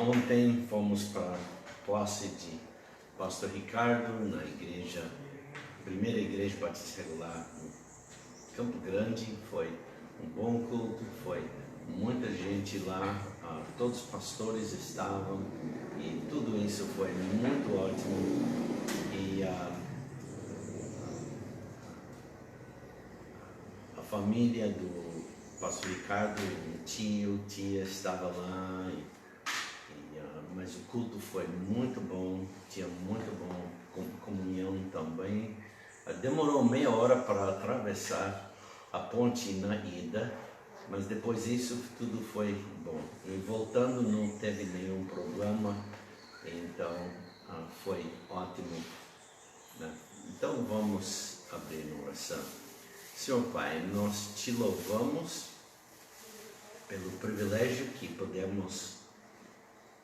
Ontem fomos para a posse de Pastor Ricardo na igreja, primeira igreja batista regular no Campo Grande. Foi um bom culto, foi muita gente lá, todos os pastores estavam e tudo isso foi muito ótimo. E a família do Pastor Ricardo, o tio, tia estava lá, mas o culto foi muito bom, tinha muito bom comunhão também. Demorou meia hora para atravessar a ponte na ida, mas depois disso tudo foi bom. E voltando não teve nenhum problema, então foi ótimo, né? Então vamos abrir uma oração. Senhor Pai, nós te louvamos pelo privilégio que podemos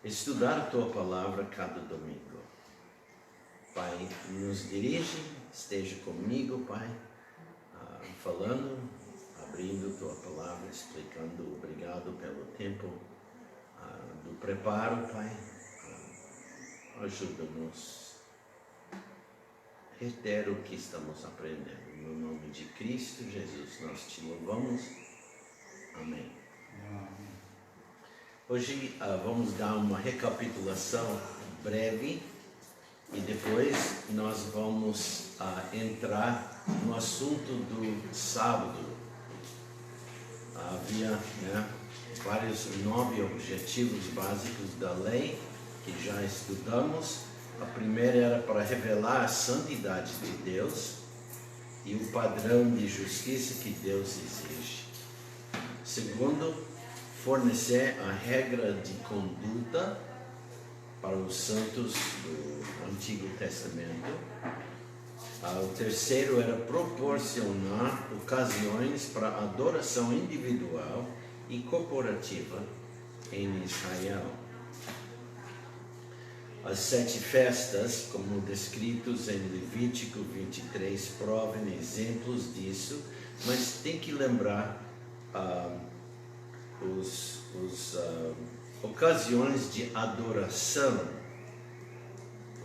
estudar a Tua Palavra cada domingo. Pai, nos dirige, esteja comigo, Pai, falando, abrindo Tua Palavra, explicando. Obrigado pelo tempo do preparo, Pai. Ajuda-nos a reter o que estamos aprendendo. No nome de Cristo Jesus, nós te louvamos. Amém. Hoje vamos dar uma recapitulação breve e depois nós vamos entrar no assunto do sábado. Havia vários 9 objetivos básicos da lei que já estudamos. A primeira era para revelar a santidade de Deus e o padrão de justiça que Deus exige. Segundo, fornecer a regra de conduta para os santos do Antigo Testamento. O terceiro era proporcionar ocasiões para adoração individual e corporativa em Israel. As 7 festas, como descritos em Levítico 23, provam exemplos disso, mas tem que lembrar os ocasiões de adoração,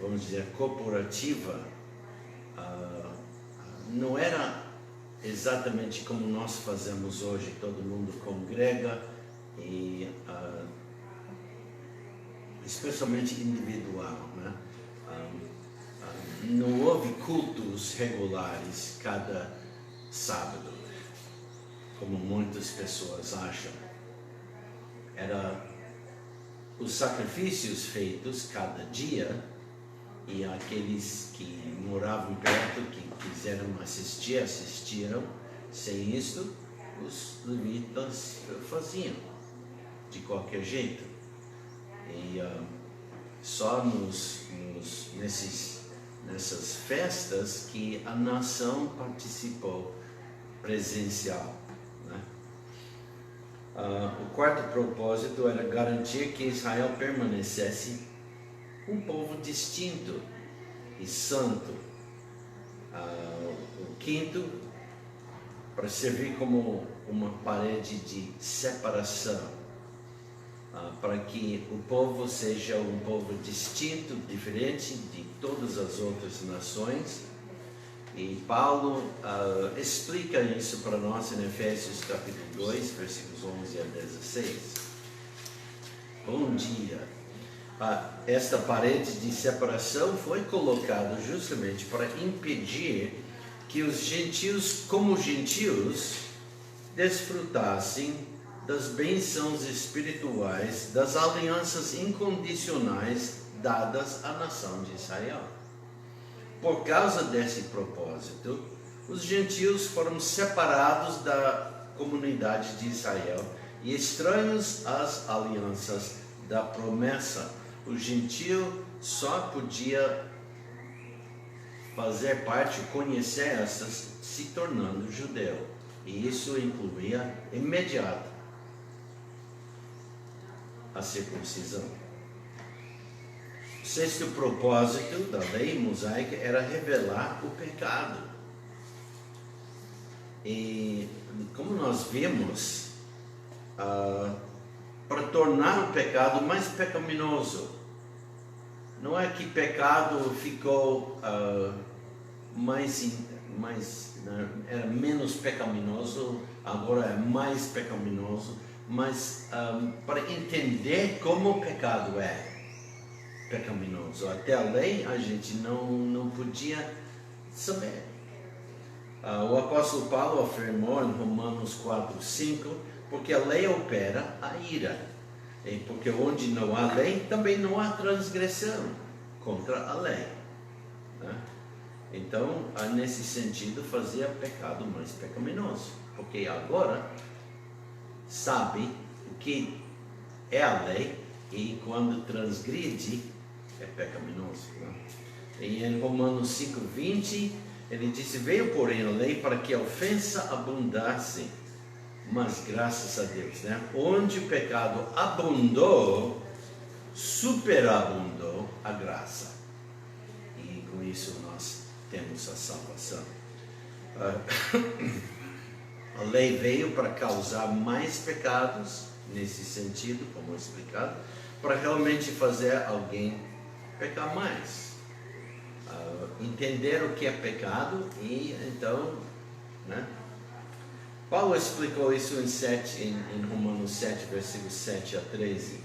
vamos dizer, corporativa, não era exatamente como nós fazemos hoje. Todo mundo congrega e especialmente individual, né? Não houve cultos regulares cada sábado, como muitas pessoas acham. Era os sacrifícios feitos cada dia, e aqueles que moravam perto, que quiseram assistir, assistiram. Sem isso, os levitas faziam de qualquer jeito. E só nessas festas que a nação participou presencial, né? O quarto propósito era garantir que Israel permanecesse um povo distinto e santo. O quinto, para servir como uma parede de separação, para que o povo seja um povo distinto, diferente de todas as outras nações. E Paulo explica isso para nós em Efésios capítulo 2, versículos 11 a 16. Bom dia. Esta parede de separação foi colocada justamente para impedir que os gentios, como gentios, desfrutassem das bênçãos espirituais, das alianças incondicionais dadas à nação de Israel. Por causa desse propósito, os gentios foram separados da comunidade de Israel e estranhos às alianças da promessa. O gentio só podia fazer parte, conhecer essas, se tornando judeu. E isso incluía imediato a circuncisão. O sexto propósito da lei mosaica era revelar o pecado. E como nós vimos, para tornar o pecado mais pecaminoso. Não é que pecado ficou era menos pecaminoso, agora é mais pecaminoso, mas para entender como o pecado é pecaminoso. Até a lei a gente não podia saber. O apóstolo Paulo afirmou em Romanos 4:5, porque a lei opera a ira, e porque onde não há lei, também não há transgressão contra a lei, né? Então, nesse sentido, fazia pecado mais pecaminoso, porque agora sabe o que é a lei e quando transgride é pecaminoso, né? E em Romanos 5:20 ele disse: veio porém a lei para que a ofensa abundasse, mas graças a Deus, né? Onde o pecado abundou, superabundou a graça, e com isso nós temos a salvação. A lei veio para causar mais pecados, nesse sentido, como explicado, para realmente fazer alguém pecar mais, entender o que é pecado, e então, né? Paulo explicou isso em Romanos 7, versículos 7 a 13.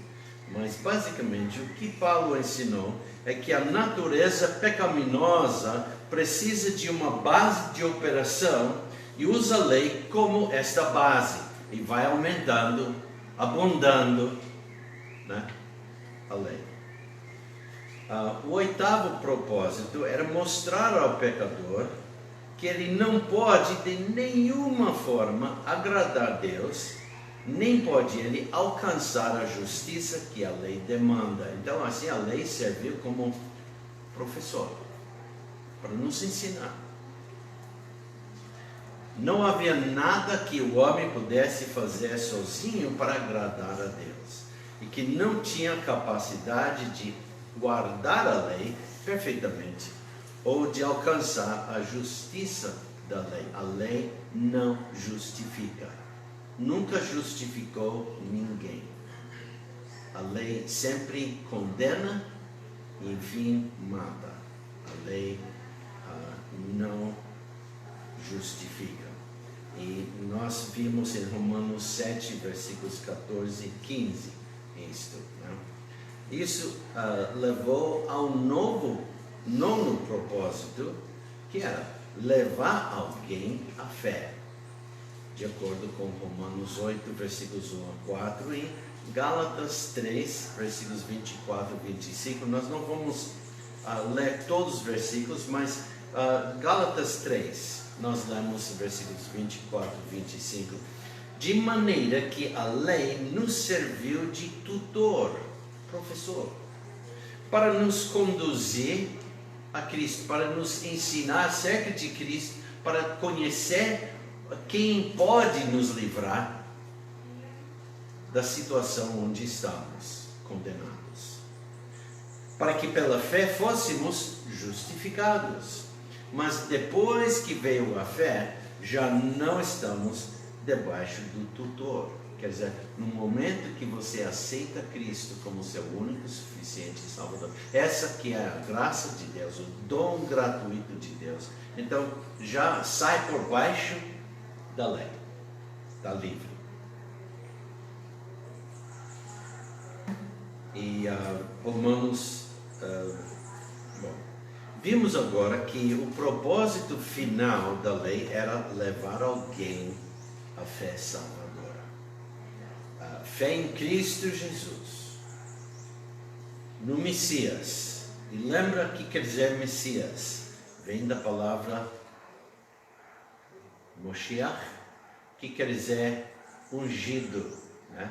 Mas basicamente o que Paulo ensinou é que a natureza pecaminosa precisa de uma base de operação e usa a lei como esta base, e vai aumentando, abundando, né, a lei. O oitavo propósito era mostrar ao pecador que ele não pode de nenhuma forma agradar a Deus, nem pode ele alcançar a justiça que a lei demanda. Então assim a lei serviu como professor, para nos ensinar. Não havia nada que o homem pudesse fazer sozinho para agradar a Deus, e que não tinha capacidade de guardar a lei perfeitamente, ou de alcançar a justiça da lei. A lei não justifica, nunca justificou ninguém. A lei sempre condena e, enfim, mata. A lei não justifica. E nós vimos em Romanos 7, versículos 14 e 15 isto, né? Isso levou ao nono propósito, que era levar alguém à fé, de acordo com Romanos 8, versículos 1 a 4 e Gálatas 3, versículos 24 e 25. Nós não vamos ler todos os versículos, mas Gálatas 3, nós lemos versículos 24 e 25. De maneira que a lei nos serviu de tutor, professor, para nos conduzir a Cristo, para nos ensinar acerca de Cristo, para conhecer quem pode nos livrar da situação onde estamos condenados, para que pela fé fôssemos justificados. Mas depois que veio a fé, já não estamos debaixo do tutor. Quer dizer, no momento que você aceita Cristo como seu único, suficiente Salvador, essa que é a graça de Deus, o dom gratuito de Deus, então já sai por baixo da lei, está livre. E Romanos, vimos agora que o propósito final da lei era levar alguém à fé salvadora. Fé em Cristo Jesus, no Messias. E lembra que quer dizer Messias? Vem da palavra Moshiach, que quer dizer ungido, né?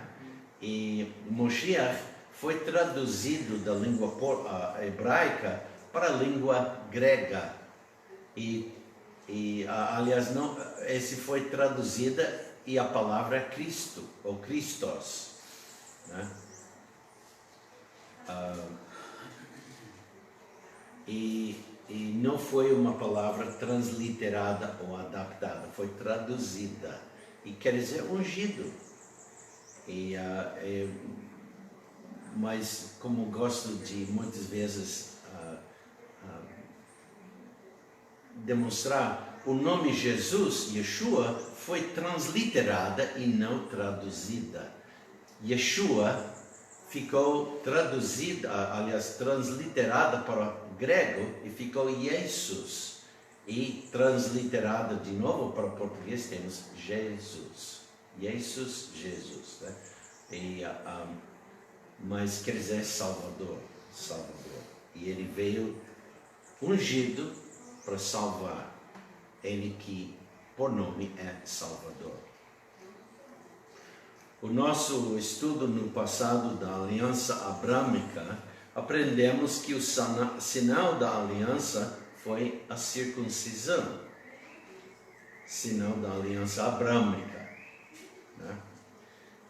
E Moshiach foi traduzido da língua hebraica para a língua grega. Aliás, não, esse foi traduzida, e a palavra é Cristo, ou Christos, né? E não foi uma palavra transliterada ou adaptada, foi traduzida, e quer dizer ungido. Mas como gosto de muitas vezes demonstrar, o nome Jesus, Yeshua, foi transliterada e não traduzida. Yeshua ficou traduzida, aliás, transliterada para o grego e ficou Jesus. E transliterada de novo para o português temos Jesus. Jesus, Jesus. Né? Mas quer dizer Salvador. E ele veio ungido para salvar. Ele que por nome é Salvador. O nosso estudo no passado da aliança abrâmica, aprendemos que o sinal da aliança foi a circuncisão. Sinal da aliança abrâmica. Né?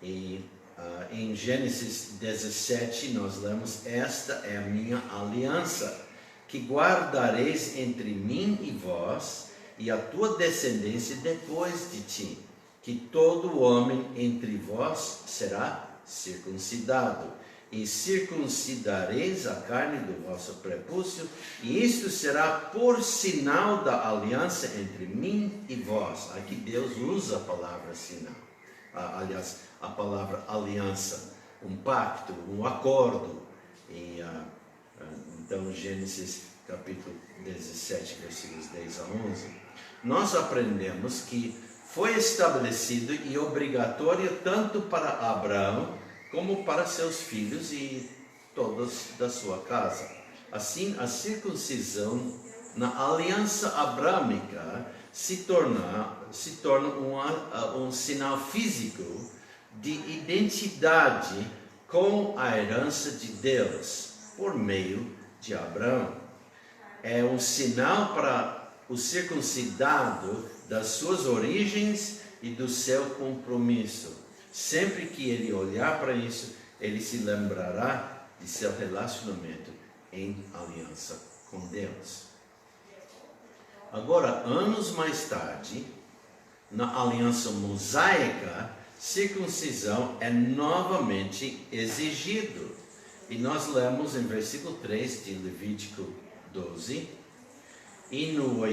E em Gênesis 17 nós lemos: esta é a minha aliança, que guardareis entre mim e vós, e a tua descendência depois de ti, que todo homem entre vós será circuncidado, e circuncidareis a carne do vosso prepúcio, e isto será por sinal da aliança entre mim e vós. Aqui Deus usa a palavra sinal, aliás, a palavra aliança, um pacto, um acordo. Então, Gênesis capítulo 17, versículos 10 a 11, nós aprendemos que foi estabelecido e obrigatório tanto para Abraão como para seus filhos e todos da sua casa. Assim, a circuncisão na aliança abrâmica se torna um sinal físico de identidade com a herança de Deus por meio de Abraão. É um sinal para o circuncidado das suas origens e do seu compromisso. Sempre que ele olhar para isso, ele se lembrará de seu relacionamento em aliança com Deus. Agora, anos mais tarde, na aliança mosaica, circuncisão é novamente exigido. E nós lemos em versículo 3 de Levítico 12: e no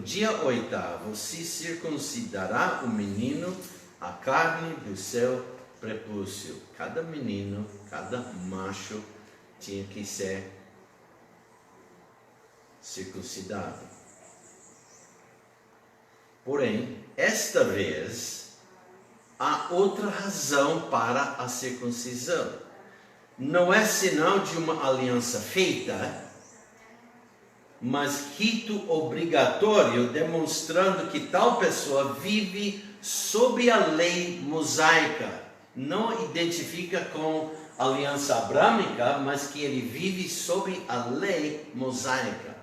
dia 8º se circuncidará o menino a carne do seu prepúcio. Cada menino, cada macho tinha que ser circuncidado. Porém, esta vez, há outra razão para a circuncisão. Não é sinal de uma aliança feita, mas rito obrigatório, demonstrando que tal pessoa vive sob a lei mosaica. Não identifica com aliança abrâmica, mas que ele vive sob a lei mosaica.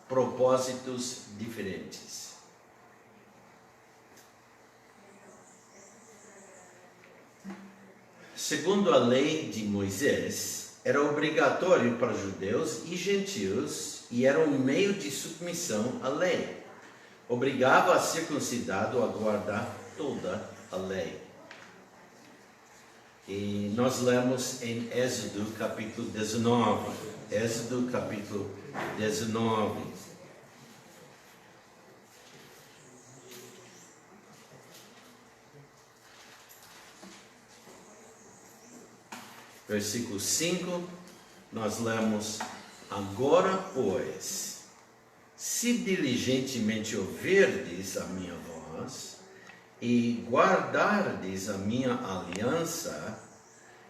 Propósitos diferentes. Segundo a lei de Moisés, era obrigatório para judeus e gentios e era um meio de submissão à lei. Obrigava a circuncidado a guardar toda a lei. E nós lemos em Êxodo capítulo 19. Êxodo capítulo 19. Versículo 5, nós lemos: agora, pois, se diligentemente ouvirdes a minha voz e guardardes a minha aliança,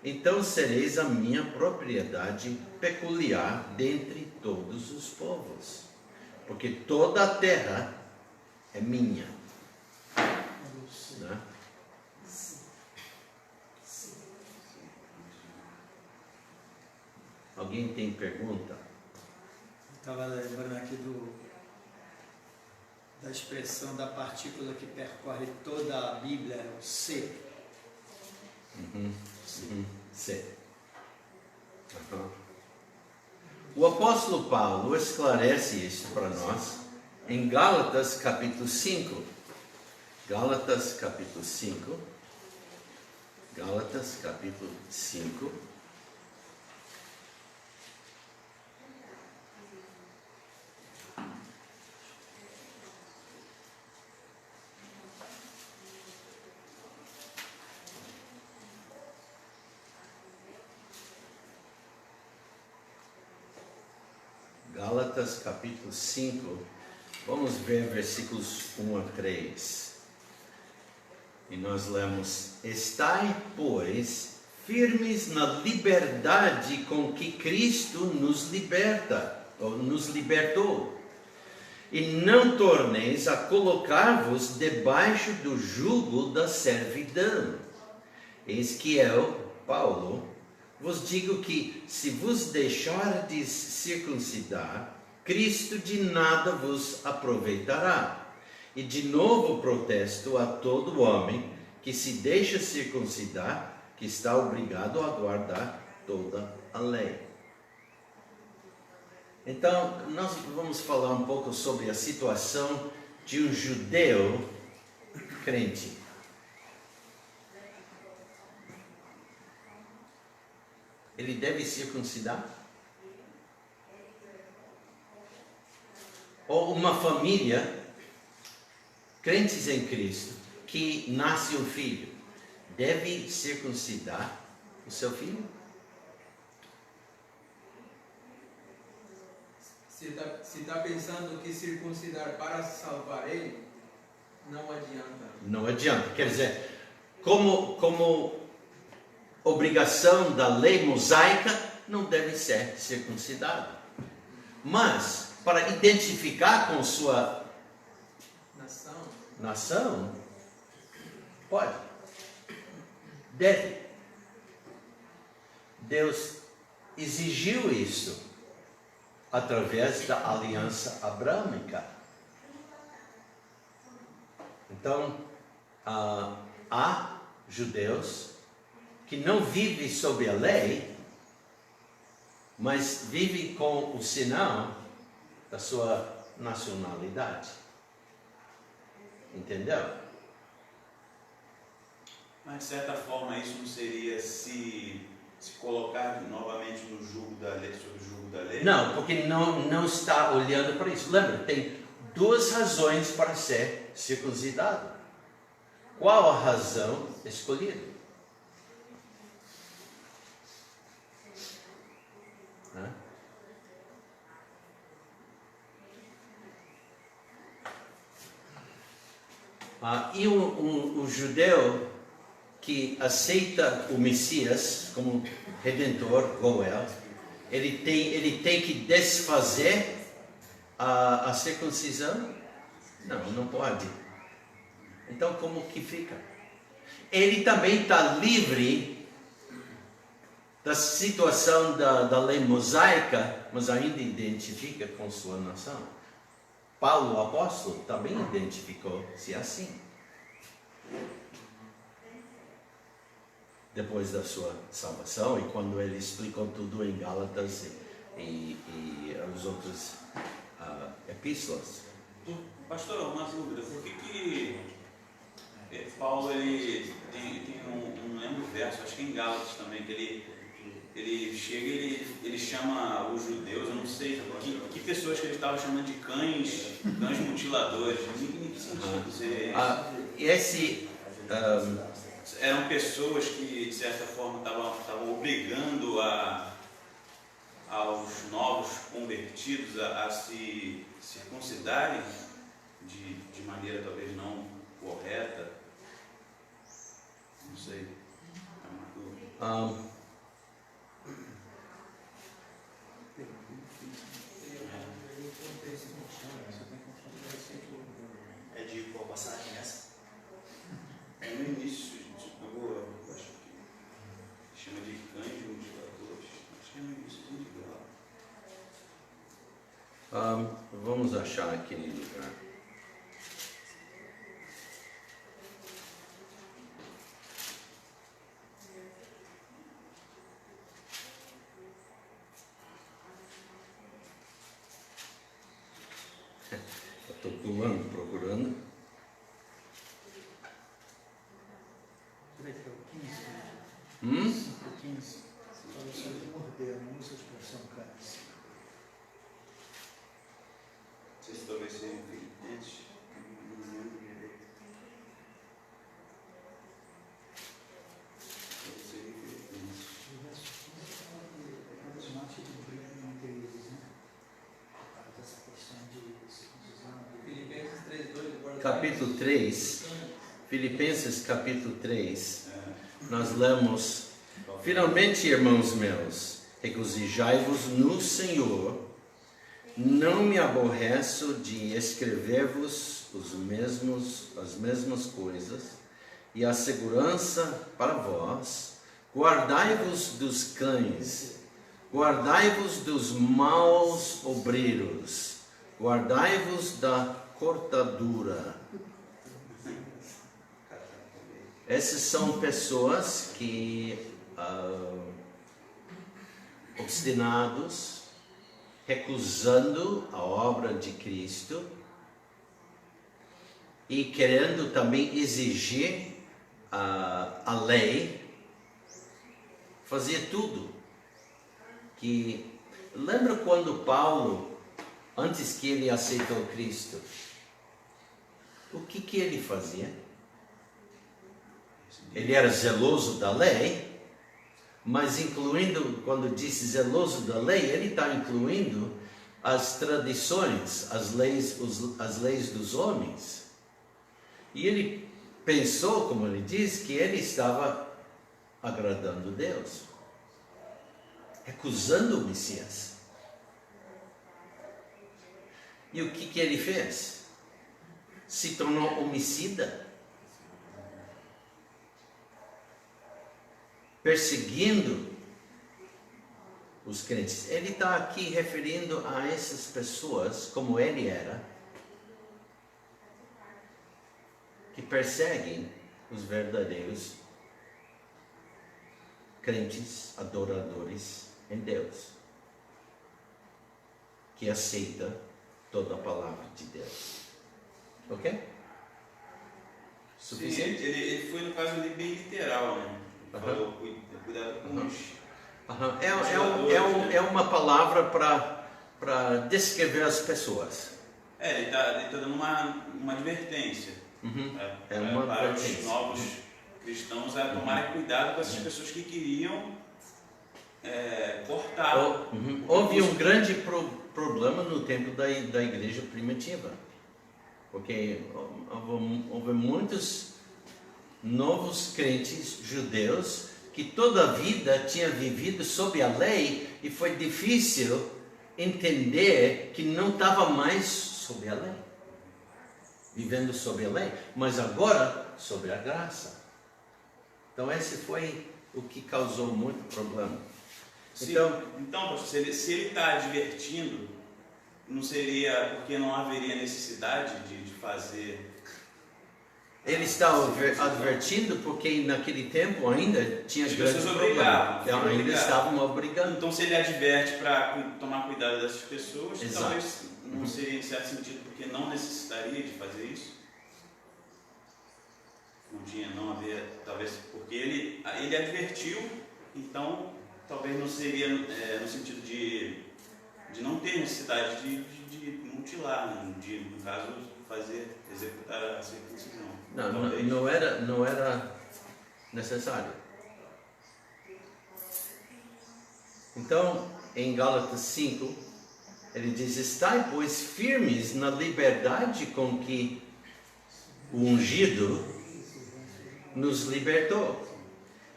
então sereis a minha propriedade peculiar dentre todos os povos, porque toda a terra é minha. Né? Alguém tem pergunta? Estava lembrando aqui da expressão da partícula que percorre toda a Bíblia, o C. C. O apóstolo Paulo esclarece isso para nós em Gálatas capítulo 5. Gálatas capítulo 5. Gálatas capítulo 5. Gálatas capítulo 5, vamos ver versículos 1 a 3. E nós lemos: Estai, pois, firmes na liberdade com que Cristo nos liberta, ou nos libertou. E não torneis a colocar-vos debaixo do jugo da servidão. Eis que eu, Paulo, vos digo que, se vos deixardes circuncidar, Cristo de nada vos aproveitará. E de novo protesto a todo homem que se deixa circuncidar, que está obrigado a guardar toda a lei. Então, nós vamos falar um pouco sobre a situação de um judeu crente. Ele deve circuncidar? Ou uma família, crentes em Cristo, que nasce um filho, deve circuncidar o seu filho? Se está pensando que circuncidar para salvar ele, não adianta. Não adianta. Quer dizer, como obrigação da lei mosaica, não deve ser circuncidado. Mas, para identificar com sua nação, pode. Deve. Deus exigiu isso através da aliança abrâmica. Então, há judeus que não vivem sob a lei, mas vivem com o sinal da sua nacionalidade. Entendeu? Mas de certa forma isso não seria se colocar novamente no jugo da lei, sob o jugo da lei? Não, porque não está olhando para isso. Lembra, tem duas razões para ser circuncidado. Qual a razão escolhida? E um judeu que aceita o Messias como Redentor, Goel, ele tem que desfazer a circuncisão? Não pode. Então como que fica? Ele também está livre da situação da lei mosaica, mas ainda identifica com sua nação. Paulo, o apóstolo, também identificou-se assim. Depois da sua salvação, e quando ele explicou tudo em Gálatas e as outras epístolas. Pastor, uma dúvida, por que Paulo ele tem um lembro verso, acho que em Gálatas também, que ele chega e ele chama os judeus, eu não sei que pessoas que ele estava chamando de cães mutiladores, em que sentido? Eram pessoas que, de certa forma, estavam obrigando aos novos convertidos a se circuncidarem de maneira talvez não correta. Não sei. É uma dúvida. É de qual passagem é essa? É no início, eu acho que chama de cães mutiladores. Acho que é no início de Gálatas. Vamos achar aquele lugar. Estou procurando. capítulo 3, Filipenses capítulo 3, nós lemos: finalmente, irmãos meus, regozijai-vos no Senhor. Não me aborreço de escrever-vos as mesmas coisas, e a segurança para vós. Guardai-vos dos cães, guardai-vos dos maus obreiros, guardai-vos da cortadura. Essas são pessoas que obstinados, recusando a obra de Cristo e querendo também exigir a lei, fazia tudo. Lembra quando Paulo, antes que ele aceitou Cristo, o que ele fazia? Ele era zeloso da lei, mas incluindo, quando diz zeloso da lei, ele está incluindo as tradições, as leis dos homens. E ele pensou, como ele diz, que ele estava agradando Deus, recusando o Messias. E o que ele fez? Se tornou homicida, perseguindo os crentes. Ele está aqui referindo a essas pessoas, como ele era, que perseguem os verdadeiros crentes, adoradores em Deus, que aceita toda a palavra de Deus. Ok? Suficiente? Sim, ele foi, no caso, bem literal, né? Falou, cuidado com os... É uma palavra para descrever as pessoas. Ele está dando uma advertência. Para os novos cristãos a tomarem cuidado com essas pessoas que queriam cortar. Houve um grande problema no tempo da igreja primitiva, porque houve muitos novos crentes judeus que toda a vida tinham vivido sob a lei e foi difícil entender que não estava mais sob a lei, vivendo sob a lei, mas agora sob a graça. Então esse foi o que causou muito problema. Então pastor, se ele está advertindo, não seria porque não haveria necessidade de fazer... Ele está advertindo porque naquele tempo ainda tinha grandes problemas. Ainda estavam obrigando. Então se ele adverte para tomar cuidado dessas pessoas, exato, talvez não seria em certo sentido porque não necessitaria de fazer isso. Não havia, talvez porque ele advertiu, então talvez não seria no sentido de não ter necessidade de mutilar, de, no caso, executar a circuncisão. Não era necessário. Então, em Gálatas 5, ele diz: estai, pois, firmes na liberdade com que o ungido nos libertou,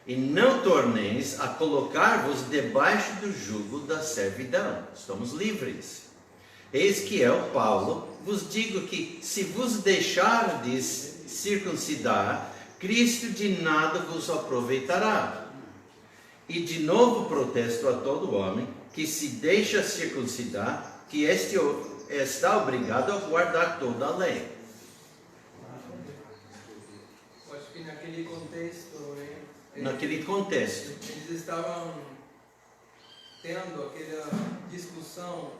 e não torneis a colocar-vos debaixo do jugo da servidão. Estamos livres. Eis que eu, Paulo, vos digo que se vos deixardes circuncidar, Cristo de nada vos aproveitará. E de novo protesto a todo homem que se deixa circuncidar, que este está obrigado a guardar toda a lei. Eu acho que naquele contexto, eles estavam tendo aquela discussão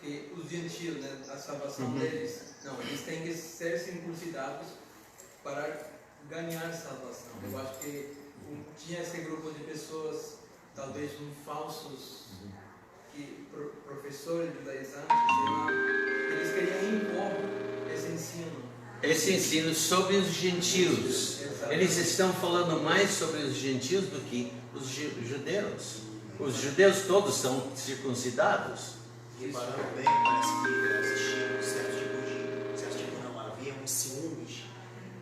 que os gentios, né, a salvação deles, não, eles têm que ser circuncidados para ganhar salvação. Eu acho que tinha esse grupo de pessoas, talvez falsos professores judaizantes, eles queriam impor esse ensino. Esse ensino sobre os gentios. Eles estão falando mais sobre os gentios do que os judeus. Os judeus todos são circuncidados. Reparando bem, parece que existia certos tipos não, havia tinham ciúmes,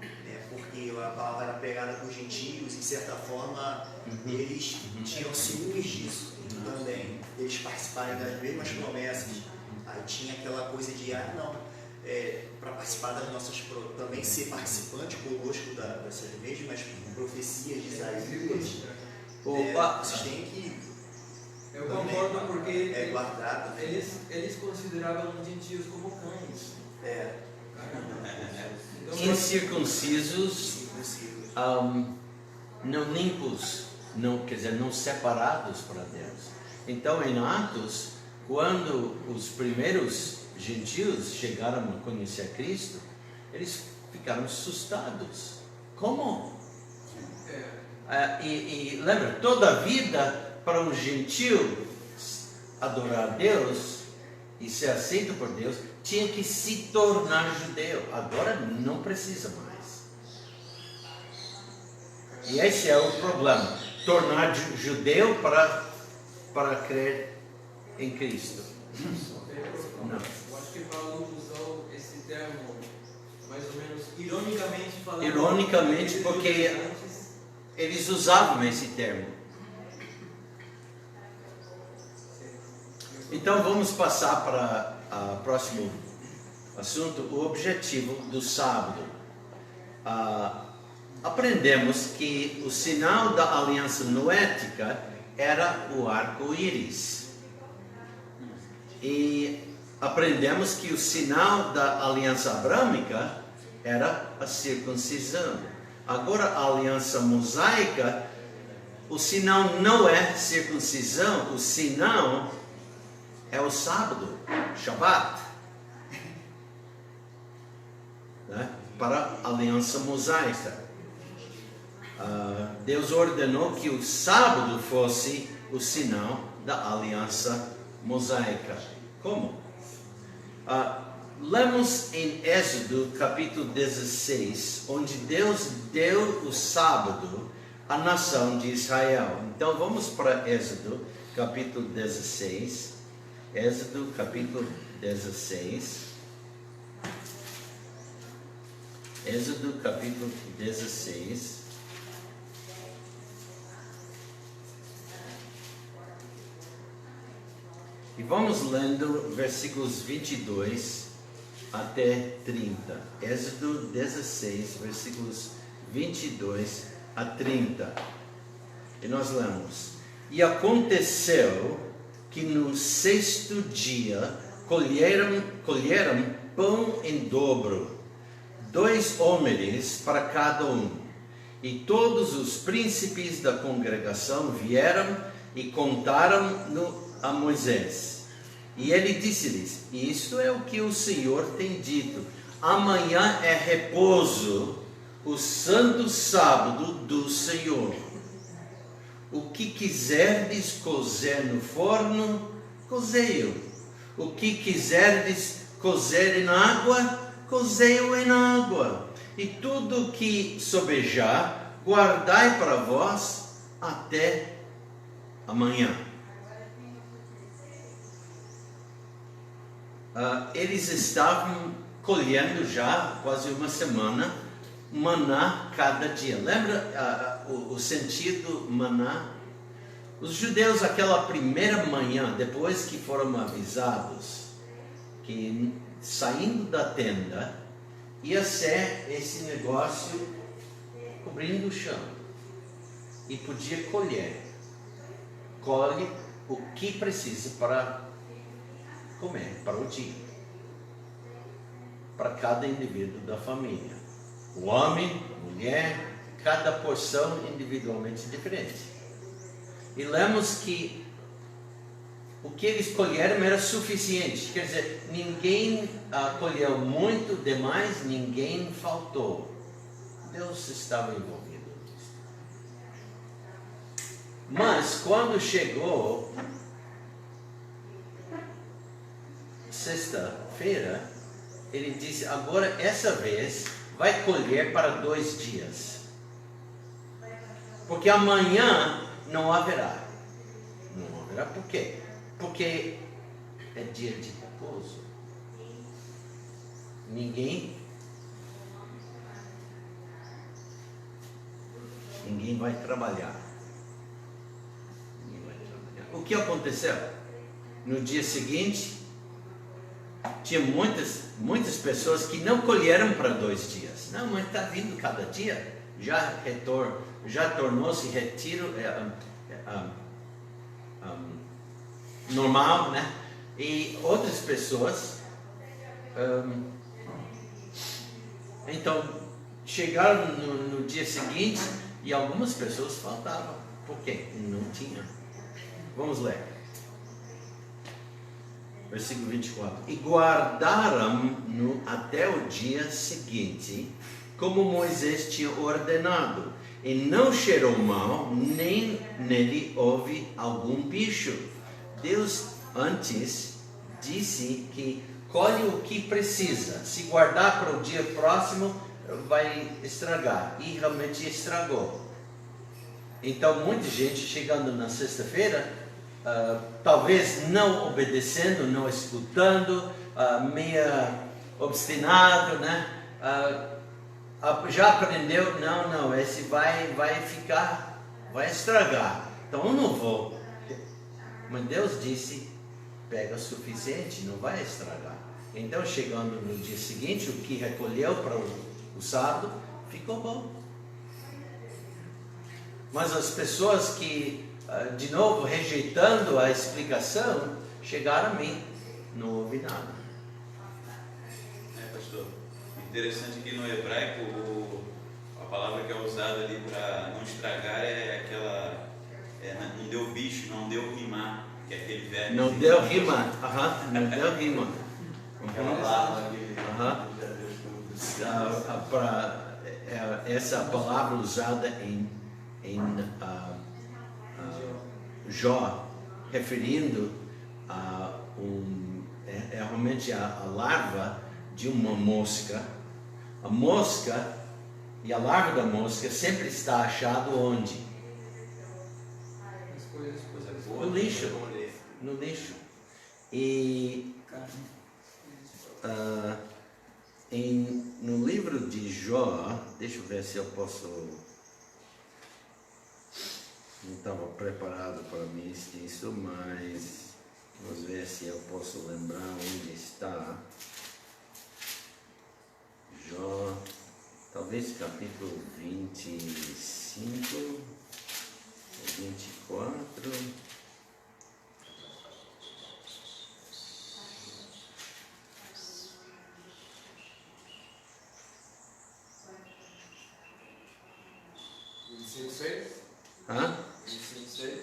né, porque a palavra era pregada por gentios, e de certa forma eles tinham ciúmes disso também, eles participarem das mesmas promessas. Aí tinha aquela coisa de, para participar das nossas, também ser participante conosco dessas mesmas profecias de Isaías, vocês têm que Eu concordo porque guardar também. eles consideravam os gentios como cães. Então, Incircuncisos, não limpos, não separados para Deus. Então, em Atos, quando os primeiros gentios chegaram a conhecer Cristo, eles ficaram assustados. Como? E lembra, toda a vida para um gentio adorar a Deus e ser aceito por Deus, tinha que se tornar judeu. Agora não precisa mais. E esse é o problema. Tornar judeu para crer em Cristo. Não. Eu acho que Paulo usou esse termo mais ou menos ironicamente falando. Ironicamente, porque eles usavam esse termo. Então vamos passar para o próximo assunto, o objetivo do sábado. Aprendemos que o sinal da aliança noética era o arco-íris. E aprendemos que o sinal da aliança abrâmica era a circuncisão. Agora a aliança mosaica, o sinal não é circuncisão, o sinal é o sábado, Shabbat, né? Para a aliança mosaica. Deus ordenou que o sábado fosse o sinal da aliança mosaica. Como? Lemos em Êxodo capítulo 16, onde Deus deu o sábado à nação de Israel. Então vamos para Êxodo capítulo 16. Êxodo capítulo 16. Êxodo capítulo 16. E vamos lendo versículos 22 até 30. Êxodo 16, versículos 22 a 30. E nós lemos: E aconteceu que no sexto dia colheram pão em dobro, 2 homeres para cada um. E todos os príncipes da congregação vieram e contaram a Moisés. E ele disse-lhes: Isto é o que o Senhor tem dito: amanhã é repouso, o santo sábado do Senhor. O que quiserdes cozer no forno, cozei-o. O que quiserdes cozer em água, cozei-o em água. E tudo que sobejar, guardai para vós até amanhã. Eles estavam colhendo já quase uma semana maná cada dia. Lembra o sentido maná? Os judeus, aquela primeira manhã, depois que foram avisados que saindo da tenda ia ser esse negócio cobrindo o chão e podia colher. Colhe o que precisa para comer, para o dia, para cada indivíduo da família. O homem, a mulher, cada porção individualmente diferente. E lemos que o que eles colheram era suficiente. Quer dizer, ninguém colheu muito demais, ninguém faltou. Deus estava envolvido nisso. Mas quando chegou sexta-feira, ele disse: agora essa vez vai colher para 2 dias, porque amanhã não haverá. Não haverá por quê? Porque é dia de repouso. Ninguém Ninguém vai trabalhar. Ninguém vai trabalhar. O que aconteceu? No dia seguinte, tinha muitas pessoas que não colheram para 2 dias. Não, mas está vindo cada dia. Já tornou-se retiro normal, né? E outras pessoas, então, chegaram no dia seguinte e algumas pessoas faltavam. Por quê? Não tinha. Vamos ler. Versículo 24. E guardaram-no até o dia seguinte, como Moisés tinha ordenado. E não cheirou mal, nem nele houve algum bicho. Deus antes disse que colhe o que precisa. Se guardar para o dia próximo, vai estragar. E realmente estragou. Então, muita gente chegando na sexta-feira, talvez não obedecendo, não escutando, meio obstinado, né? Já aprendeu, não, esse vai ficar, vai estragar. Então, eu não vou. Mas Deus disse, pega o suficiente, não vai estragar. Então, chegando no dia seguinte, o que recolheu para o sábado, ficou bom. Mas as pessoas que, de novo, rejeitando a explicação, chegaram a mim, não houve nada. Pastor, interessante que no hebraico, a palavra que é usada ali para não estragar é aquela, não deu bicho, não deu rimar, que é aquele verbo. Não deu rima, não deu rima. Aquela palavra Essa palavra usada em Jó, referindo a realmente a larva de uma mosca. A mosca e a larva da mosca sempre está achado onde? No lixo. No lixo. E no livro de Jó, deixa eu ver se eu posso. Não estava preparado para mim isso, mas vamos ver se eu posso lembrar onde está. Jó, talvez capítulo 25 ou 24. Hã? 26.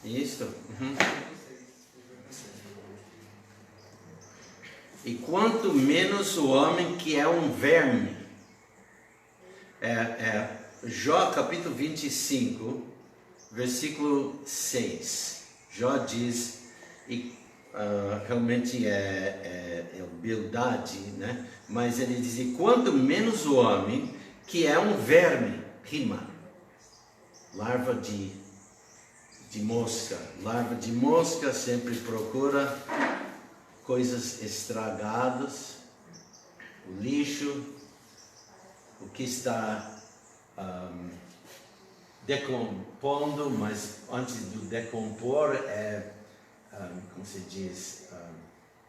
Isso. Uhum. E quanto menos o homem que é um verme. Jó capítulo 25, versículo 6. Jó diz, e realmente é beldade, né? Mas ele diz, e quanto menos o homem que é um verme, rima, larva de mosca. Larva de mosca sempre procura coisas estragadas, o lixo, o que está decompondo, mas antes do decompor como se diz,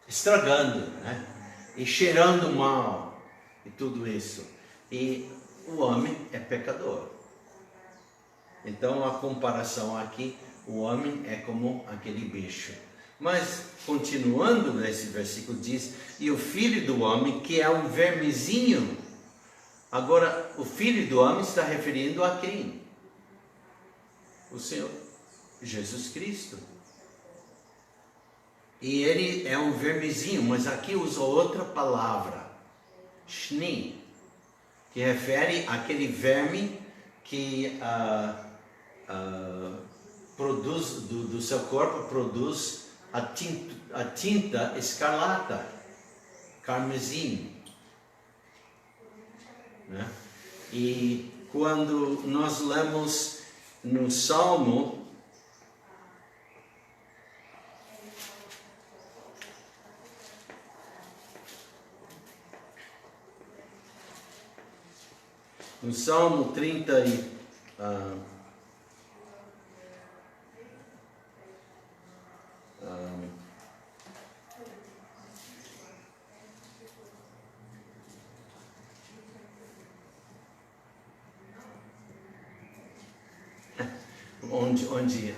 estragando, né? E cheirando mal, e tudo isso. E o homem é pecador. Então a comparação aqui, o homem é como aquele bicho. Mas continuando nesse versículo diz, e o filho do homem que é um vermezinho. Agora o filho do homem está referindo a quem? O Senhor Jesus Cristo. E ele é um vermezinho, mas aqui usa outra palavra, shni, que refere àquele verme que produz, do seu corpo produz a tinta escarlata, carmesim. Né? E quando nós lemos no Salmo, No Salmo 30 onde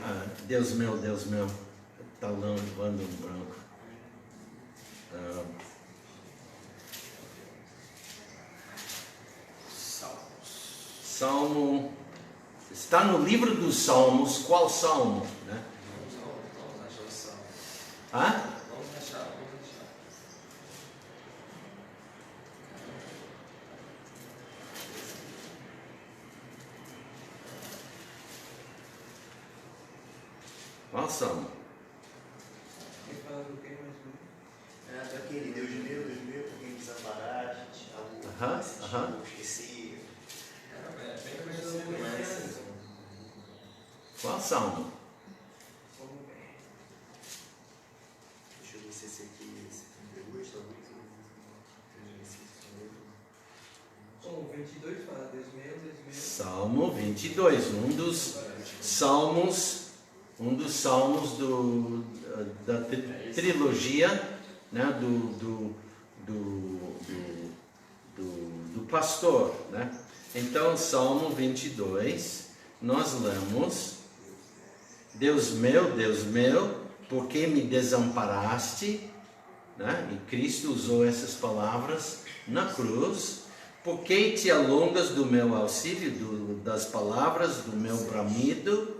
Deus meu, está levando um branco. Salmo, está no livro dos Salmos. Qual Salmo? Né? Vamos achar o Salmo. Hã? Vamos achar. Qual Salmo? Quem fala do que mais? É daquele Deus meu, por quem desamparaste, Aham. Esqueci. É bem conhecido. Qual Salmo? Vamos ver. Deixa eu ver se esse aqui, 72, talvez. Bom, 22 fala, Deus meu. Salmo 22, um dos salmos da trilogia, né, do pastor, né? Então, Salmo 22, nós lemos: Deus meu, por que me desamparaste? Né? E Cristo usou essas palavras na cruz. Por que te alongas do meu auxílio, das palavras do meu bramido?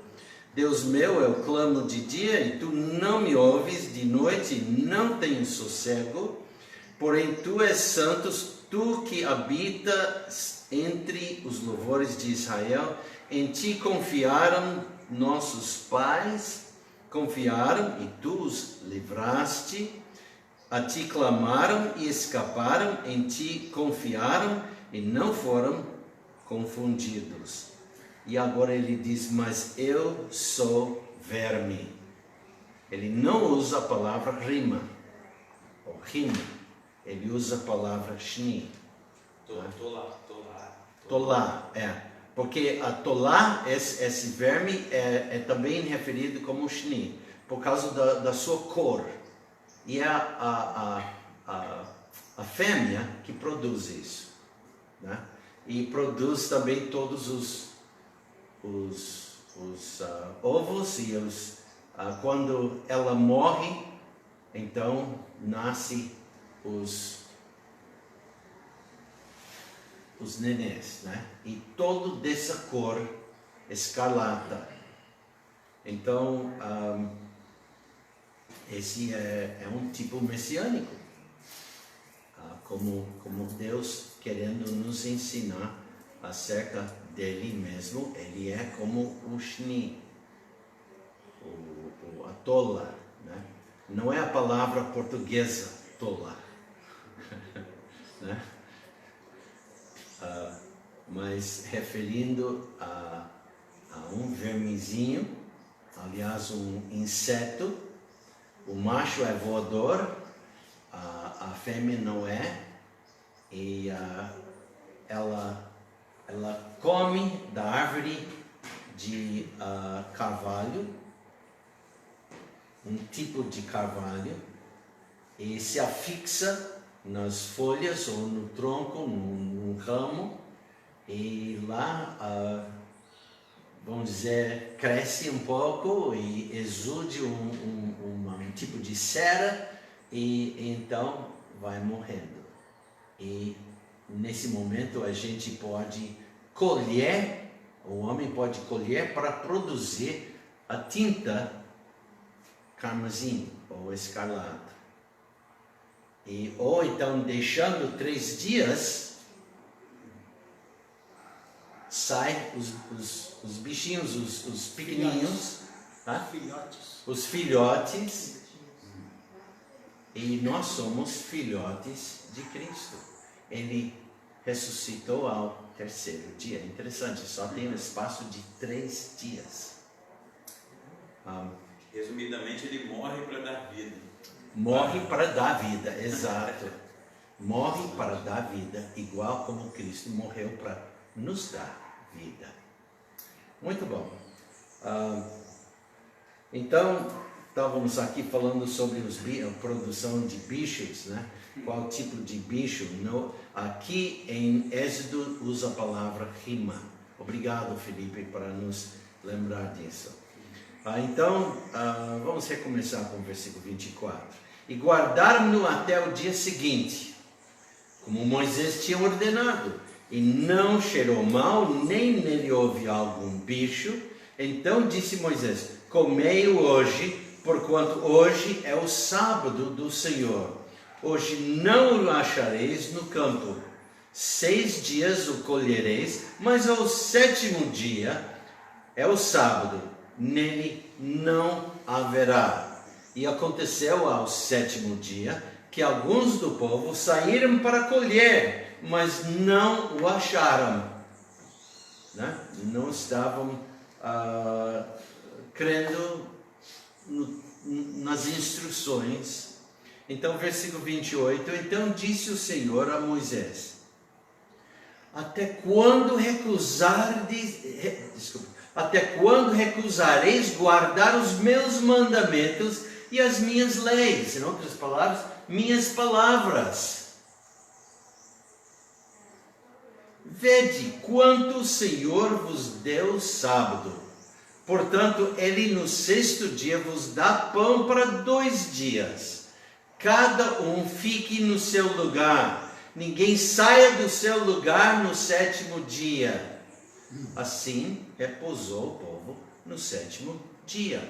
Deus meu, eu clamo de dia e tu não me ouves, de noite não tenho sossego. Porém tu és santo, tu que habitas entre os louvores de Israel. Em ti confiaram nossos pais, e tu os livraste. A ti clamaram e escaparam, em ti confiaram e não foram confundidos. E agora ele diz: mas eu sou verme. Ele não usa a palavra rima, ou rima. Ele usa a palavra shni. Tolá, porque a tolá, esse verme, é também referido como shni, por causa da sua cor. E é a fêmea que produz isso, né? E produz também todos os ovos, e quando ela morre, então nasce os nenês, né? E todo dessa cor escarlata. Então, esse é um tipo messiânico, como Deus querendo nos ensinar acerca dele mesmo. Ele é como o shni, a tola, né? Não é a palavra portuguesa tola, né? Mas referindo a um vermezinho, aliás, um inseto. O macho é voador, a fêmea não é, e ela come da árvore de carvalho, um tipo de carvalho, e se afixa nas folhas ou no tronco, num ramo, e lá, vamos dizer, cresce um pouco e exude um tipo de cera, e então vai morrendo. E nesse momento a gente pode colher, o homem pode colher para produzir a tinta carmesim ou escarlata. Ou então, deixando 3 dias, sai os bichinhos, os pequenininhos, os filhotes, e nós somos filhotes de Cristo. Ele ressuscitou ao 3º dia. Interessante, só tem um espaço de 3 dias. Resumidamente, ele morre para dar vida. Morre para dar vida, exato. Morre para dar vida, igual como Cristo morreu para nos dá vida. Muito bom. Então, estávamos aqui falando sobre a produção de bichos, né? Qual tipo de bicho? Aqui em Êxodo usa a palavra rima. Obrigado, Felipe, para nos lembrar disso. Então, vamos recomeçar com o versículo 24. E guardaram-no até o dia seguinte, como Moisés tinha ordenado, e não cheirou mal, nem nele houve algum bicho. Então disse Moisés: comei-o hoje, porquanto hoje é o sábado do Senhor. Hoje não o achareis no campo. 6 dias o colhereis, mas ao 7º dia é o sábado, nele não haverá. E aconteceu ao 7º dia que alguns do povo saíram para colher, mas não o acharam, né? Não estavam crendo nas instruções. Então, versículo 28, então disse o Senhor a Moisés: até quando recusareis guardar os meus mandamentos e as minhas leis? Em outras palavras, minhas palavras. Vede quanto o Senhor vos deu sábado. Portanto, ele no 6º dia vos dá pão para 2 dias. Cada um fique no seu lugar. Ninguém saia do seu lugar no 7º dia. Assim repousou o povo no 7º dia.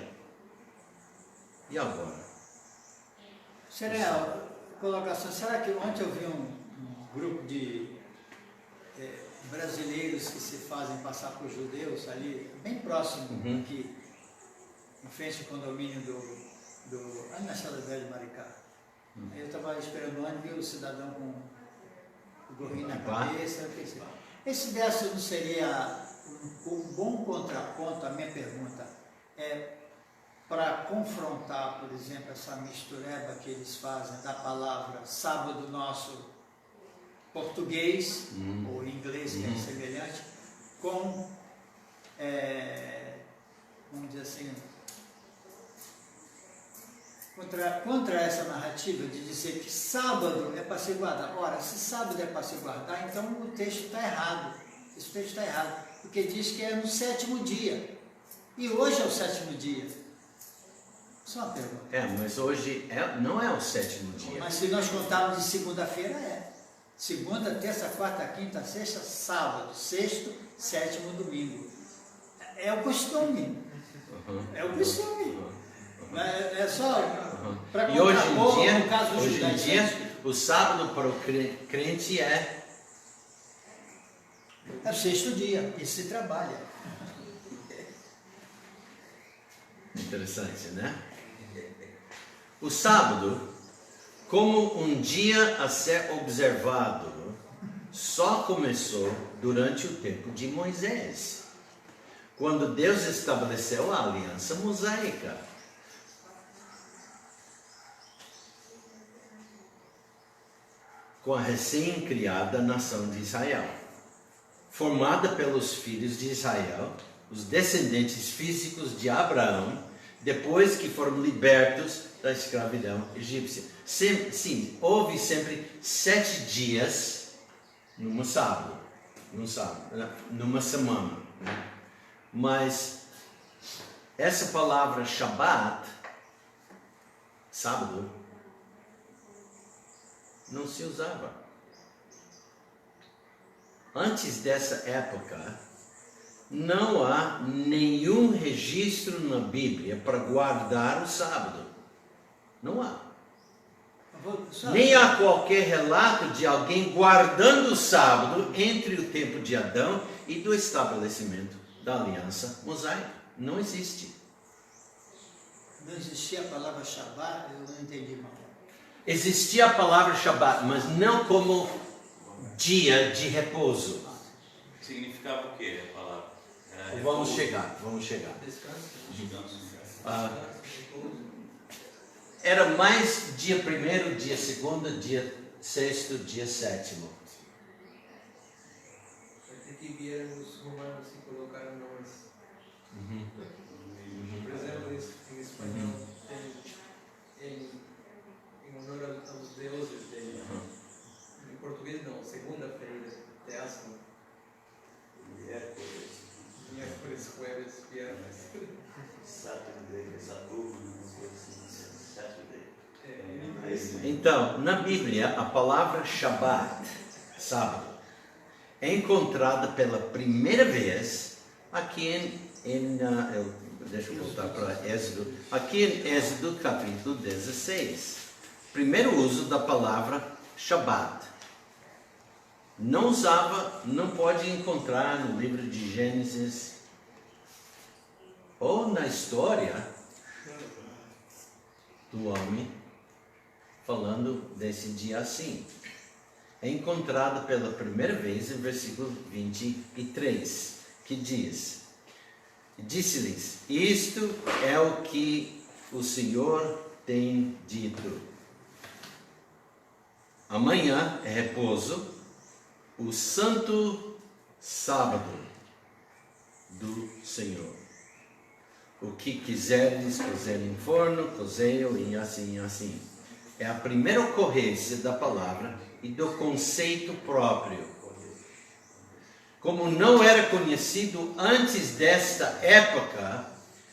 E agora? Colocação, será que ontem eu vi um grupo de brasileiros que se fazem passar por judeus ali, bem próximo aqui, em frente ao condomínio ali na Estrada Velha de Maricá. Aí eu estava esperando o ônibus e vi o cidadão com o gorrinho na cabeça. Eu pensei, esse verso não seria um bom contraponto? A minha pergunta é para confrontar, por exemplo, essa mistureba que eles fazem da palavra sábado nosso português, ou inglês, que é semelhante, com, vamos dizer assim, contra essa narrativa de dizer que sábado é para se guardar. Ora, se sábado é para se guardar, então o texto está errado. Esse texto está errado, porque diz que é no 7º dia. E hoje é o 7º dia. Só uma pergunta. Mas hoje não é o 7º dia. Mas se nós contarmos de segunda-feira, é. Segunda, terça, quarta, quinta, sexta, sábado, sexto, 7º, domingo. É o costume. É o costume. É só para E hoje em dia, no caso hoje em dia, o sábado para o crente é o 6º dia, e se trabalha. Interessante, né? O sábado, como um dia a ser observado, só começou durante o tempo de Moisés, quando Deus estabeleceu a aliança mosaica. Com a recém-criada nação de Israel, formada pelos filhos de Israel, os descendentes físicos de Abraão, depois que foram libertos da escravidão egípcia. Sim, houve sempre 7 dias numa semana, né? Mas essa palavra Shabbat, sábado, não se usava. Antes dessa época, não há nenhum registro na Bíblia para guardar o sábado. Não há. Nem há qualquer relato de alguém guardando o sábado entre o tempo de Adão e do estabelecimento da aliança mosaica. Não existe. Não existia a palavra Shabbat, eu não entendi mal. Existia a palavra Shabbat, mas não como dia de repouso. Significava o que a palavra? Vamos chegar. Descanso. Era mais dia 1º, dia 2º, dia 6º, dia 7º. Vai ter que vieram os romanos e colocaram nós. Por exemplo, em espanhol, tem em honor aos deuses dele. Em português não, segunda-feira, terça. Miércoles, jueves, viernes. Então, na Bíblia, a palavra Shabbat, sábado, é encontrada pela primeira vez aqui deixa eu voltar para Êxodo, aqui em Êxodo capítulo 16. Primeiro uso da palavra Shabbat. Não pode encontrar no livro de Gênesis ou na história do homem falando desse dia assim. É encontrado pela primeira vez em versículo 23, que diz: disse-lhes, isto é o que o Senhor tem dito. Amanhã é repouso, o santo sábado do Senhor. O que quiseres cozer em forno, cozei-o e assim. É a primeira ocorrência da palavra e do conceito próprio. Como não era conhecido antes desta época,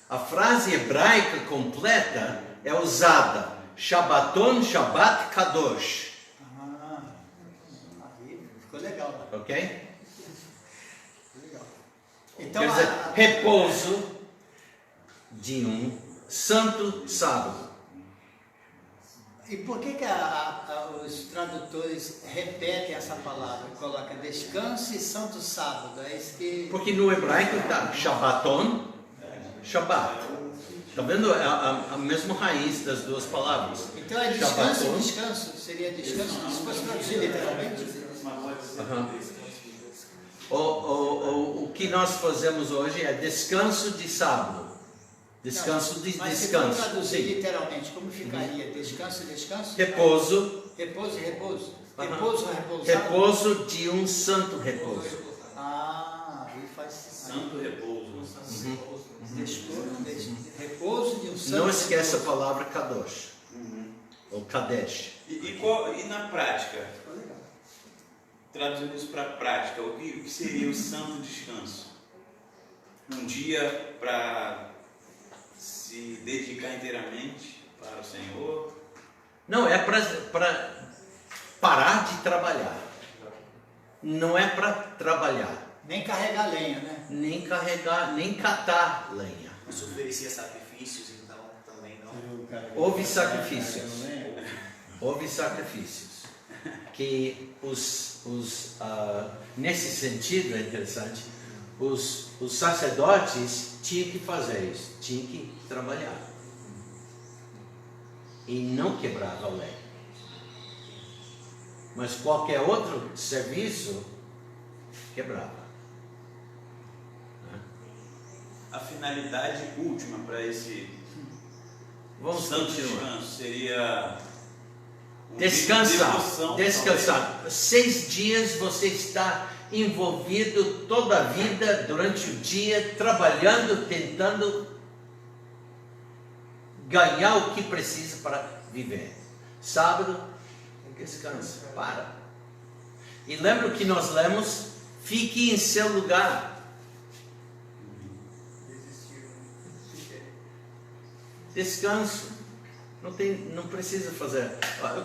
a frase hebraica completa é usada: Shabbaton, Shabbat Kadosh. Aí ficou legal. Ok? Legal. Então, Quer dizer, repouso de um santo sábado. E por que os tradutores repetem essa palavra? Coloca descanso e santo sábado. É isso que... Porque no hebraico está Shabbaton, Shabbat. Está vendo a mesma raiz das duas palavras? Então é descanso Shabbaton. e descanso. Seria descanso se fosse traduzir literalmente. O que nós fazemos hoje é descanso de sábado. Descanso de mas descanso. se for traduzir Sim. literalmente, como ficaria? Descanso e descanso? Repouso. Repouso e repouso. Repouso ou repousado? Repouso de um santo repouso. Aí faz... Santo repouso. Repouso de um santo Não esquece a repouso. palavra Kadosh. Ou Kadesh. E na prática? Traduzindo isso para a prática, o que seria o santo descanso? Um dia para se dedicar inteiramente para o Senhor? Não, é para parar de trabalhar. Não é para trabalhar. Nem carregar lenha, né? Nem carregar, nem catar lenha. Isso oferecia sacrifícios, então, também não. Houve sacrifícios. Houve sacrifícios. Que nesse sentido é interessante, os sacerdotes tinham que fazer isso, tinham que trabalhar. E não quebrava a lei. Mas qualquer outro serviço quebrava. A finalidade última para esse Vamos santo continuar. descanso seria Descansar. Descansar. 6 dias você está envolvido toda a vida, durante o dia, trabalhando, tentando ganhar o que precisa para viver. Sábado, descansa, para. E lembra o que nós lemos? Fique em seu lugar. Descanso. Não precisa fazer.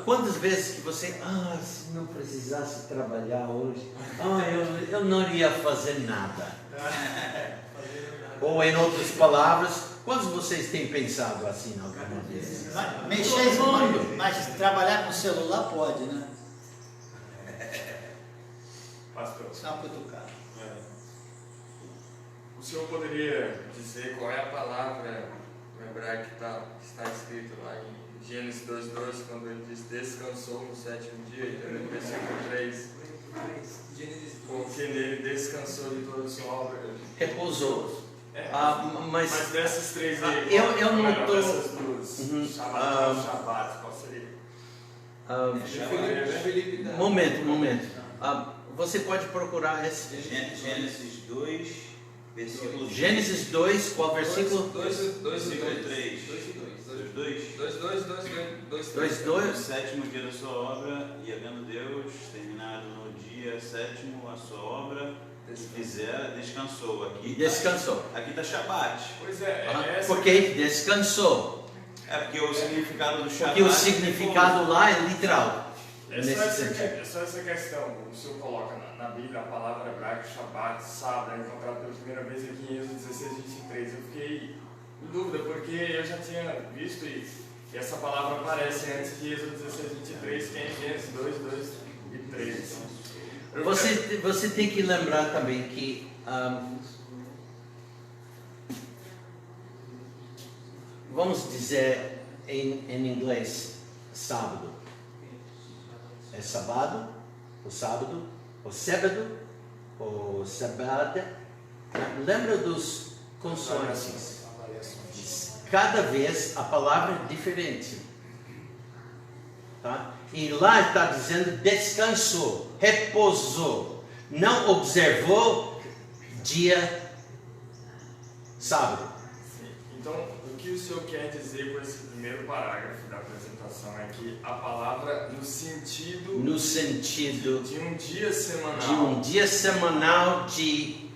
Quantas vezes que você, se não precisasse trabalhar hoje, eu não iria fazer nada. Ou em outras palavras, quantos vocês têm pensado assim alguma vez? Mas trabalhar com celular pode, né? Pastor, Só uma cutucada. o senhor poderia dizer qual é a palavra no hebraico que está escrito lá em Gênesis 2:2, quando ele diz descansou no 7º dia, e no versículo 3, porque nele descansou de toda a sua obra. Repousou. Mas dessas 3 aí, eu não estou. dessas duas, Shabbat, qual seria? Felipe dá. Momento. você pode procurar esse. Gênesis 2, versículo Gênesis 2, qual versículo? 2 e 3. 3. 2. 2. No sétimo dia da sua obra, e havendo Deus terminado no dia sétimo a sua obra, fizera, descansou. Aqui Descansou. Aqui está Shabat. Pois é, Porque descansou. É porque o significado do Shabat. Porque o significado lá é literal. É só essa questão. O senhor coloca na Bíblia a palavra hebraica, Shabat, sábado, é encontrado pela primeira vez aqui em Êxodo 16, 23. Eu fiquei em dúvida, porque eu já tinha visto isso. E essa palavra aparece antes de Êxodo 16, 23, que é em Gênesis 2, 2 e 3. Você tem que lembrar também que vamos dizer em inglês sábado. É sábado, o sábado, o sábado, o sábado. Lembra dos consoantes? Cada vez a palavra é diferente. Tá? E lá está dizendo descansou, repousou, não observou dia sábado. Sim. Então, o que o senhor quer dizer com esse primeiro parágrafo da apresentação é que a palavra no sentido de um dia semanal de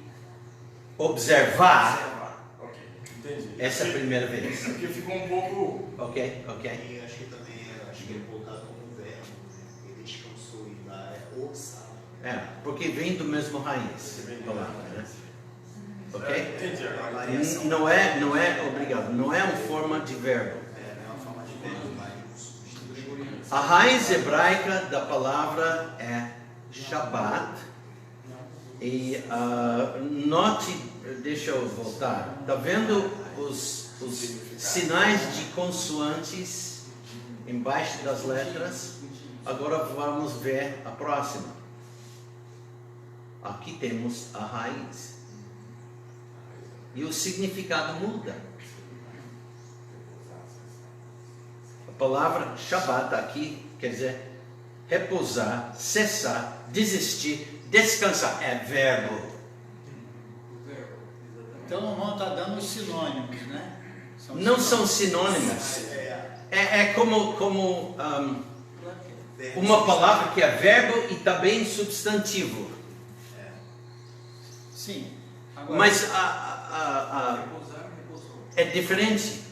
observar. Ok, entendi. Essa é a primeira vez. Porque ficou um pouco... Ok. E acho que também é colocado como verbo. Ele descansou e lá é o sábado. Porque vem do mesmo raiz. Palavra, né? Ok? Entendi agora. Não é obrigado. Não é uma forma de verbo. É uma forma de verbo, mas A raiz hebraica da palavra é Shabat. E note, deixa eu voltar. Está vendo os sinais de consoantes embaixo das letras? Agora vamos ver a próxima. Aqui temos a raiz. E o significado muda. A palavra Shabat aqui quer dizer repousar, cessar, desistir, descansar. É verbo. Então o irmão está dando os sinônimos, né? Não são sinônimos. É como uma palavra que é verbo e também substantivo. Sim. Agora, Mas é diferente.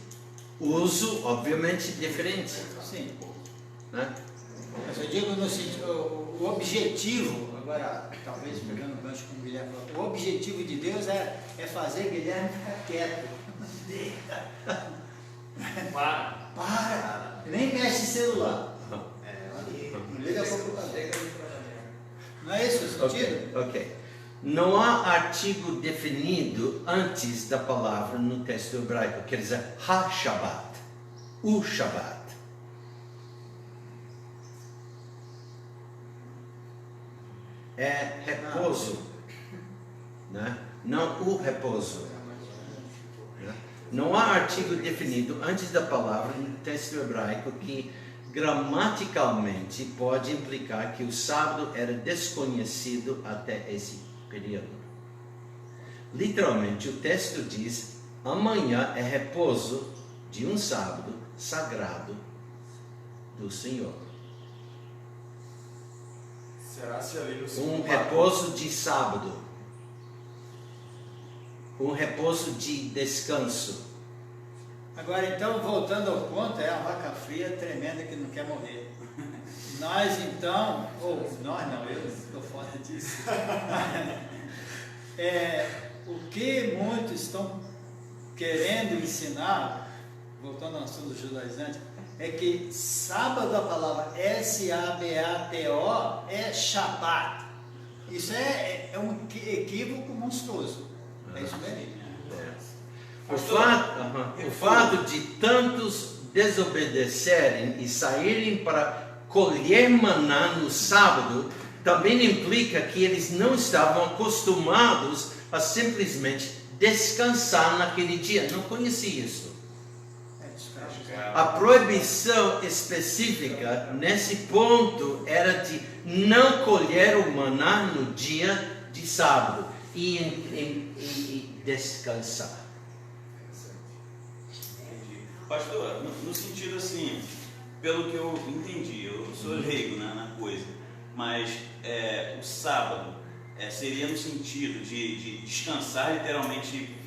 O uso, obviamente, é diferente. sim. Né? Mas eu digo no sentido, o objetivo, agora talvez pegando o gancho com o Guilherme, o objetivo de Deus é fazer Guilherme ficar quieto. Para! Nem mexe celular. Não liga para o computador. Não é esse o sentido? Ok. Não há artigo definido antes da palavra no texto hebraico, quer dizer, ha-Shabbat, o Shabbat. É repouso, né? Não o repouso. Né? Não há artigo definido antes da palavra no texto hebraico que gramaticalmente pode implicar que o sábado era desconhecido até esse período. Literalmente, o texto diz: amanhã é repouso de um sábado sagrado do Senhor. Será se ali no Um segundo repouso de sábado. Um repouso de descanso. Agora então, voltando ao ponto, é a vaca fria tremenda que não quer morrer. Nós então, nós não, eu estou fora disso. O que muitos estão querendo ensinar, voltando ao assunto dos judaizantes, é que sábado, a palavra S-A-B-A-T-O é Shabbat. Isso é um equívoco monstruoso. É isso mesmo. O fato de tantos desobedecerem e saírem para colher maná no sábado também implica que eles não estavam acostumados a simplesmente descansar naquele dia. Não conhecia isso. A proibição específica nesse ponto era de não colher o maná no dia de sábado e descansar. Pastor, no sentido assim, pelo que eu entendi, eu sou leigo, né, na coisa, mas o sábado seria no sentido de descansar, literalmente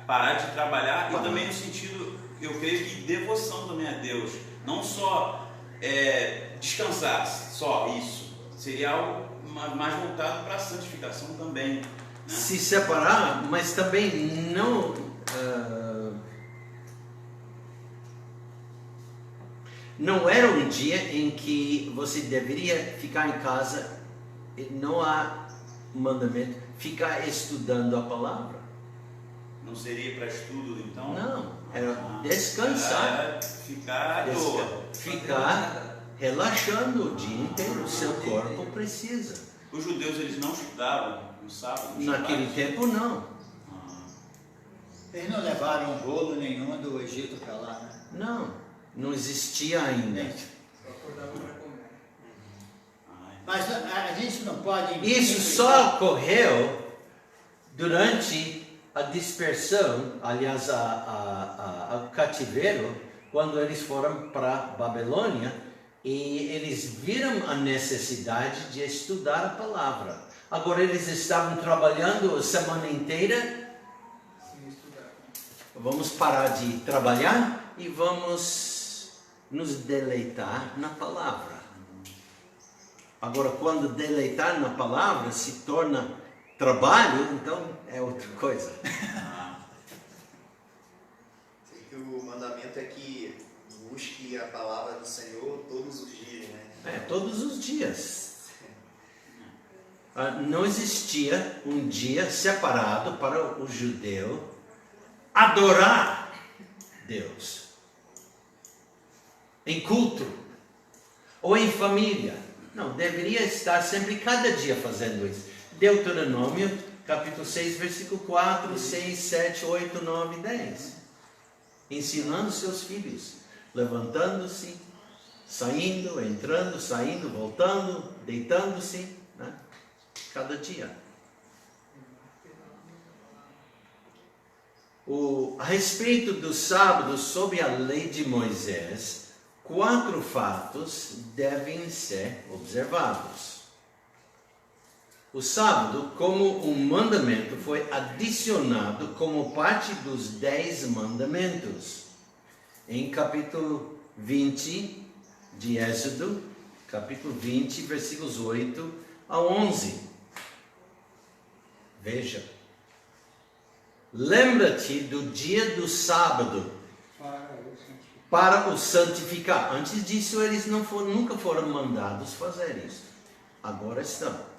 parar de trabalhar, e também no sentido, eu creio que devoção também a Deus, não só descansar, só isso, seria algo mais voltado para a santificação também, né? Se separar, mas também não era um dia em que você deveria ficar em casa. Não há mandamento ficar estudando a palavra. Não seria para estudo, então? Não, era descansar. Ficar à toa. Ficar relaxando o dia inteiro. O seu corpo precisa. Os judeus, eles não estudavam no sábado? Naquele tempo, não. Eles não levaram bolo nenhum do Egito para lá, né? Não existia ainda. Só acordava para comer. Mas a gente não pode... Isso só ocorreu durante a dispersão, aliás, o cativeiro, quando eles foram para Babilônia e eles viram a necessidade de estudar a palavra. Agora eles estavam trabalhando a semana inteira. Sim, estudar. Vamos parar de trabalhar e vamos nos deleitar na palavra. Agora, quando deleitar na palavra se torna trabalho, então é outra coisa. O mandamento é que busque a palavra do Senhor todos os dias, né? Todos os dias. Não existia um dia separado para o judeu adorar Deus em culto ou em família. Não, deveria estar sempre, cada dia fazendo isso. Deuteronômio, capítulo 6, versículo 4, 6, 7, 8, 9 e 10. Ensinando seus filhos, levantando-se, saindo, entrando, saindo, voltando, deitando-se, né? Cada dia. A respeito do sábado, sob a lei de Moisés, 4 fatos devem ser observados. O sábado, como um mandamento, foi adicionado como parte dos 10 mandamentos. Em capítulo 20 de Êxodo, capítulo 20, versículos 8 a 11. Veja. Lembra-te do dia do sábado para o santificar. Antes disso, eles nunca foram mandados fazer isso. Agora estão.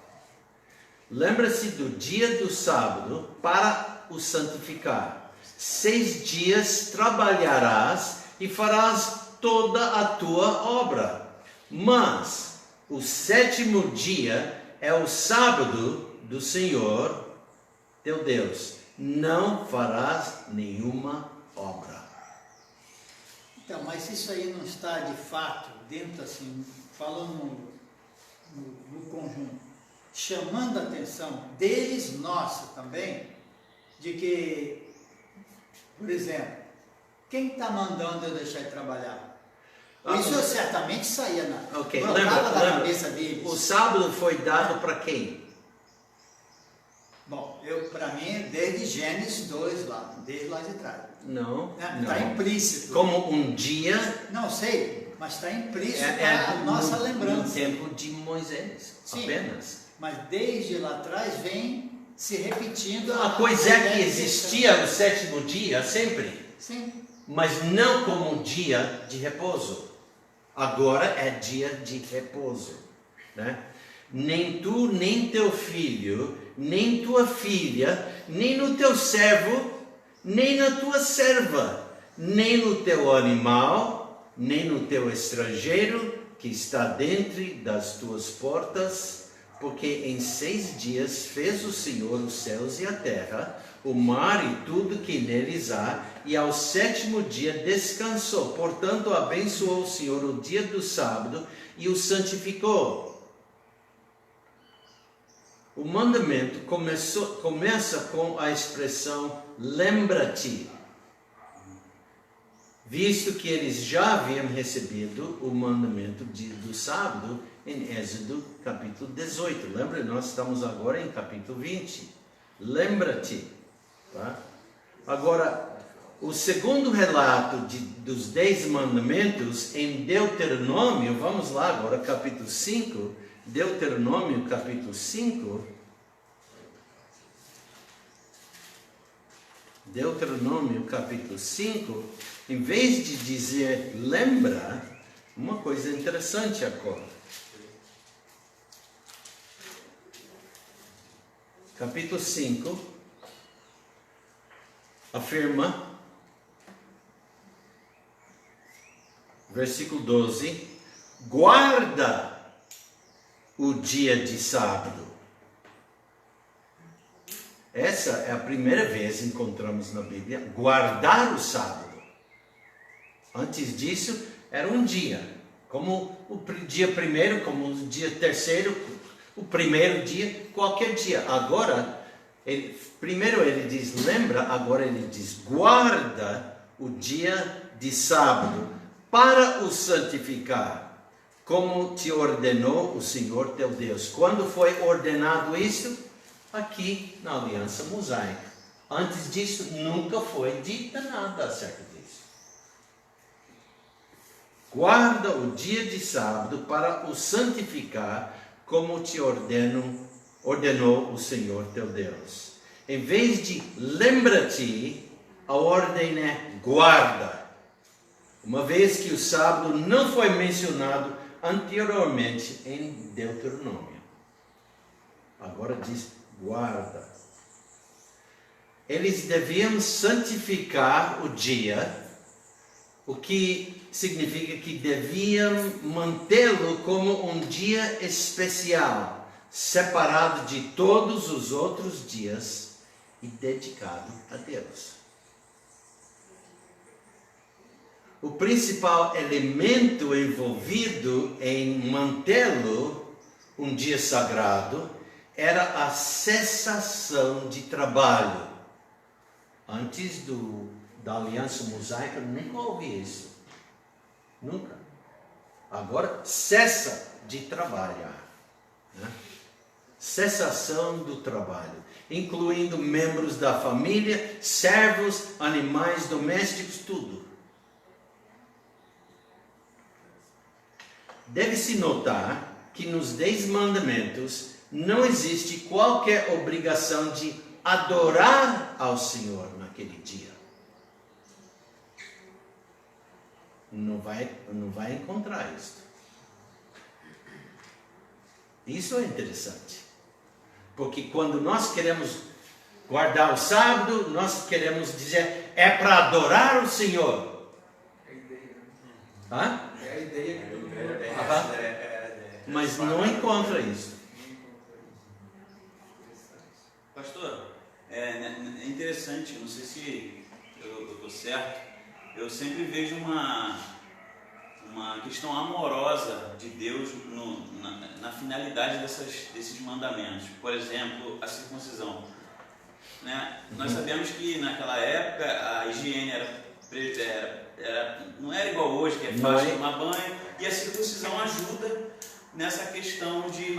Lembra-se do dia do sábado para o santificar. 6 dias trabalharás e farás toda a tua obra. Mas o 7º dia é o sábado do Senhor teu Deus. Não farás nenhuma obra. Então, mas isso aí não está de fato dentro, assim, falando no conjunto, chamando a atenção deles, nossa também, de que, por exemplo, quem está mandando eu deixar de trabalhar? Isso certamente saía na cabeça deles. O sábado foi dado para quem? Bom, para mim, desde Gênesis 2, desde lá de trás. Não. Está implícito. Como um dia. Não sei, mas está implícito a nossa lembrança. No tempo de Moisés, sim, apenas. Mas desde lá atrás vem se repetindo. A coisa é que existia o 7º dia sempre. Sim. Mas não como um dia de repouso. Agora é dia de repouso, né? Nem tu, nem teu filho, nem tua filha, nem no teu servo, nem na tua serva, nem no teu animal, nem no teu estrangeiro que está dentro das tuas portas, porque em 6 dias fez o Senhor os céus e a terra, o mar e tudo que neles há, e ao 7º dia descansou. Portanto, abençoou o Senhor o dia do sábado e o santificou. O mandamento começa com a expressão lembra-te, visto que eles já haviam recebido o mandamento do sábado em Êxodo capítulo 18. Lembra, nós estamos agora em capítulo 20. Lembra-te. Tá? Agora, o segundo relato dos 10 mandamentos em Deuteronômio, vamos lá agora, capítulo 5, Deuteronômio capítulo 5. Deuteronômio capítulo 5, em vez de dizer lembra, uma coisa interessante agora. Capítulo 5 afirma, versículo 12, guarda o dia de sábado. Essa é a primeira vez que encontramos na Bíblia guardar o sábado. Antes disso, era um dia, como o dia primeiro, como o dia terceiro, o primeiro dia, qualquer dia. Agora, primeiro ele diz lembra, agora ele diz guarda o dia de sábado para o santificar, como te ordenou o Senhor teu Deus. Quando foi ordenado isso? Aqui na Aliança Mosaica. Antes disso, nunca foi dita nada acerca disso. Guarda o dia de sábado para o santificar, como te ordenou o Senhor teu Deus. Em vez de lembra-te, a ordem é guarda. Uma vez que o sábado não foi mencionado anteriormente em Deuteronômio. Agora diz guarda. Eles deviam santificar o dia, o que significa que deviam mantê-lo como um dia especial, separado de todos os outros dias e dedicado a Deus. O principal elemento envolvido em mantê-lo um dia sagrado era a cessação de trabalho. Antes da Aliança Mosaica, nunca houve isso. Nunca. Agora, cessa de trabalhar. Né? Cessação do trabalho, incluindo membros da família, servos, animais domésticos, tudo. Deve-se notar que nos 10 mandamentos não existe qualquer obrigação de adorar ao Senhor naquele dia. Não vai encontrar isso. Isso é interessante. Porque quando nós queremos guardar o sábado, nós queremos dizer, é para adorar o Senhor. É a ideia. Hã? É a ideia que todo mundo Mas não encontra isso. Pastor, é interessante, não sei se eu estou certo, eu sempre vejo uma questão amorosa de Deus na finalidade desses mandamentos. Por exemplo, a circuncisão. Né? Nós sabemos que naquela época a higiene não era igual hoje, que é fácil tomar banho, e a circuncisão ajuda nessa questão de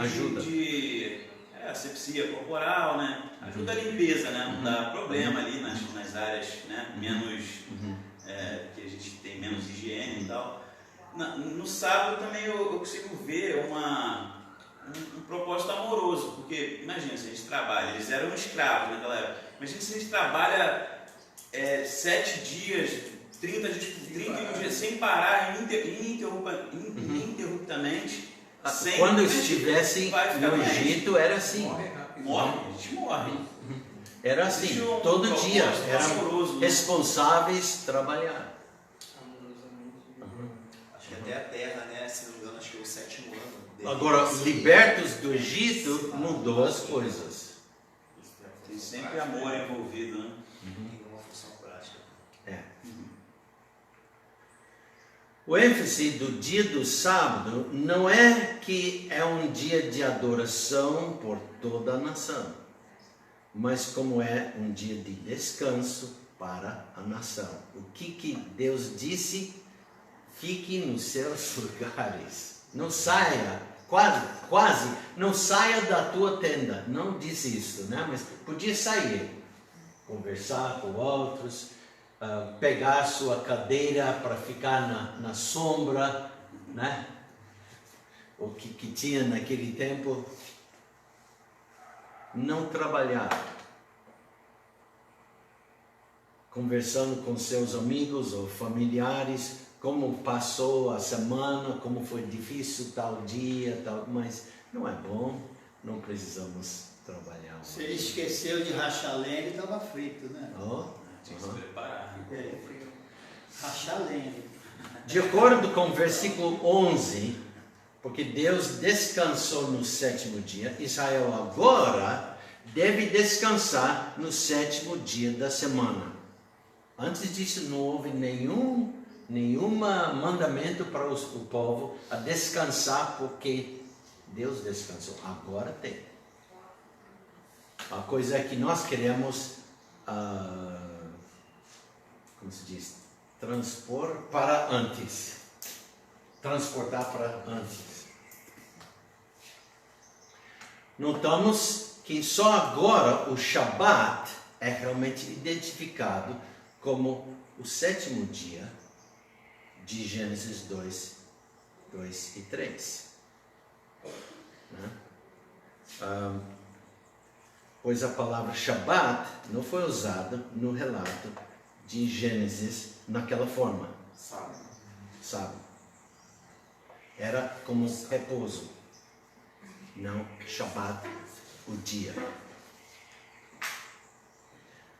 asepsia corporal, né? Ajuda a limpeza, né? Não dá problema ali nas áreas, né? Menos que a gente tem menos higiene e tal. No sábado também eu consigo ver um propósito amoroso, porque imagina, se a gente trabalha, eles eram escravos naquela época, imagina se a gente trabalha 7 dias, 31 dias, sem parar, ininterruptamente. Quando estivesse no Egito era assim. Morre, a gente morre. Era assim, todo dia eram responsáveis trabalhar. Acho que até a terra, né? Se não me engano, acho que é o 7º ano deles. Agora, libertos do Egito, mudou as coisas. Tem sempre amor envolvido, né? Tem uma função prática. O ênfase do dia do sábado não é que é um dia de adoração por toda a nação, mas como é um dia de descanso para a nação. O que Deus disse? Fique nos seus lugares. Não saia, quase, não saia da tua tenda. Não disse isso, né? Mas podia sair, conversar com outros, pegar sua cadeira para ficar na sombra, né? O que tinha naquele tempo. Não trabalhar. Conversando com seus amigos ou familiares, como passou a semana, como foi difícil tal dia, tal, mas não é bom, não precisamos trabalhar. Se ele esqueceu de rachar lenha, ele estava frito, né? Tinha que se preparar. Rachar lenha. De acordo com o versículo 11, porque Deus descansou no sétimo dia, Israel agora deve descansar no sétimo dia da semana. Antes disso não houve nenhum mandamento para o povo a descansar porque Deus descansou. Agora tem. A coisa é que nós queremos, como se diz, transportar para antes. Notamos que só agora o Shabat é realmente identificado como o sétimo dia de Gênesis 2 e 3. Né? Pois a palavra Shabat não foi usada no relato de Gênesis naquela forma. Sábado. Era como repouso, não Shabat, o dia.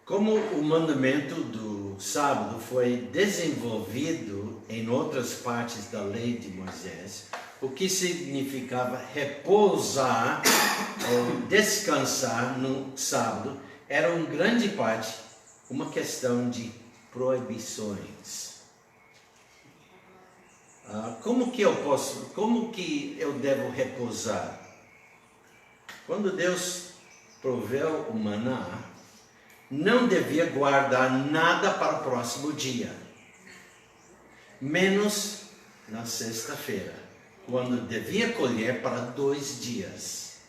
Como o mandamento do sábado foi desenvolvido em outras partes da lei de Moisés, o que significava repousar ou descansar no sábado, era em grande parte uma questão de proibições. Como que eu devo repousar? Quando Deus proveu o maná, não devia guardar nada para o próximo dia, menos na sexta-feira, quando devia colher para 2 dias.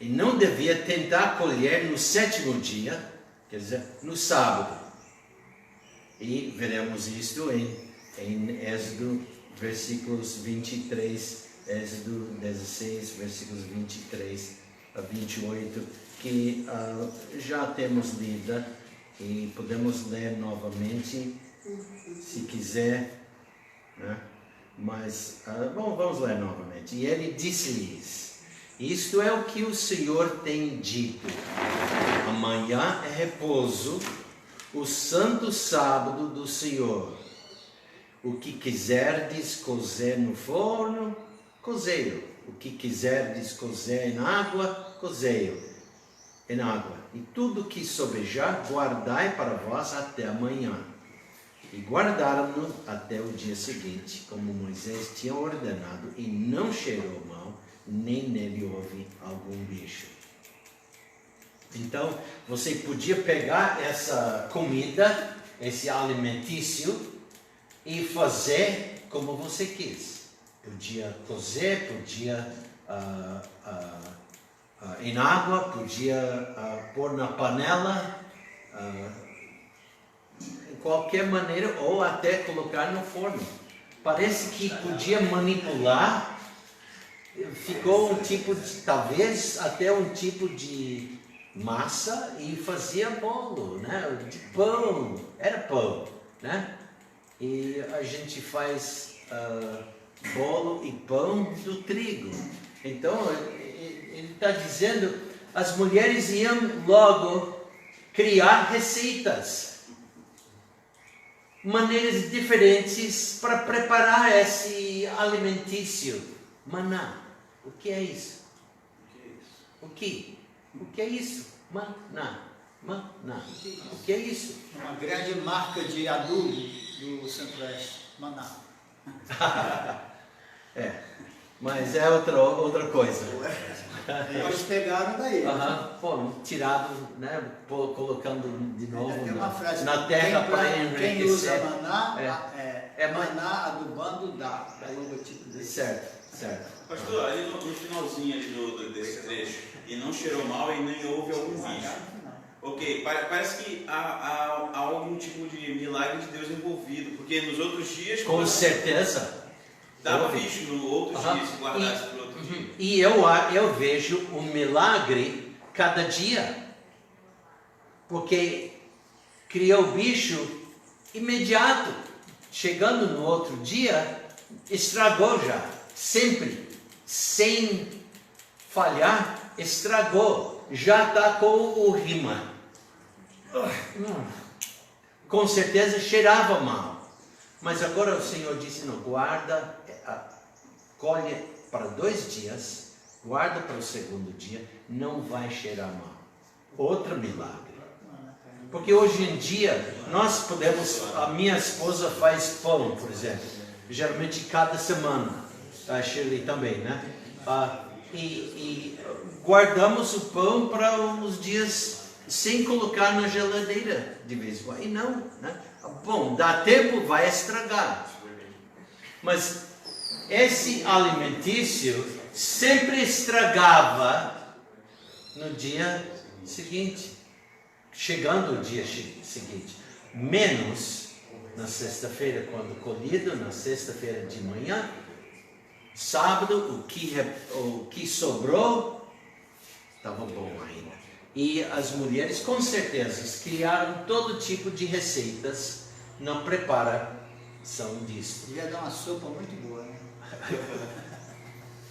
E não devia tentar colher no sétimo dia, quer dizer, no sábado. E veremos isto em Êxodo, versículos 23, Êxodo 16, versículos 23 a 28, que já temos lido e podemos ler novamente, se quiser, né? Mas, vamos ler novamente. E ele disse-lhes: isto é o que o Senhor tem dito: amanhã é repouso, o santo sábado do Senhor. O que quiserdes cozer no forno, cozei-o. O que quiserdes cozer em água, cozei-o em água. E tudo que sobejar, guardai para vós até amanhã. E guardaram-no até o dia seguinte, como Moisés tinha ordenado, e não cheirou mal, nem nele houve algum bicho. Então, você podia pegar essa comida, esse alimentício, e fazer como você quis. Podia cozer, podia em água, podia pôr na panela, de qualquer maneira, ou até colocar no forno. Parece que podia manipular, ficou um tipo de, talvez até um tipo de massa, e fazia bolo, né? De pão, era pão, né? E a gente faz bolo e pão do trigo. Então, ele está dizendo, as mulheres iam logo criar receitas, maneiras diferentes para preparar esse alimentício, maná. O que é isso? O que? O que é isso? Maná. Maná. O que é isso? Uma grande marca de adubo do Centro-Oeste, Maná. Mas é outra coisa. Eles pegaram daí. Foram tirados, né? Colocando de novo Tem uma frase, na terra para quem usa enriquecer. maná, É maná adubando dá. É o logotipo dele. Certo. Pastor, ali no finalzinho ali desse trecho, e não cheirou mal e nem houve algum bicho. Ok, parece que há algum tipo de milagre de Deus envolvido, porque nos outros dias... Com certeza. Dava bicho no outros dias, se guardasse para o outro dia. E eu vejo um milagre cada dia, porque criou bicho imediato, chegando no outro dia, estragou já, sempre, sem falhar, estragou, já está com o rima. Com certeza cheirava mal, mas agora o Senhor disse, não, guarda, colhe para 2 dias, guarda para o segundo dia, não vai cheirar mal. Outro milagre. Porque hoje em dia, nós podemos, a minha esposa faz pão, por exemplo, geralmente cada semana, a Shirley também, né? E guardamos o pão para os dias sem colocar na geladeira de vez em quando. E não, né? Bom, dá tempo, vai estragar. Mas esse alimentício sempre estragava no dia seguinte, chegando o dia seguinte, menos na sexta-feira, quando colhido, na sexta-feira de manhã, sábado, o que sobrou estava bom ainda. E as mulheres, com certeza, criaram todo tipo de receitas na preparação disso. Devia dar uma sopa muito boa, né?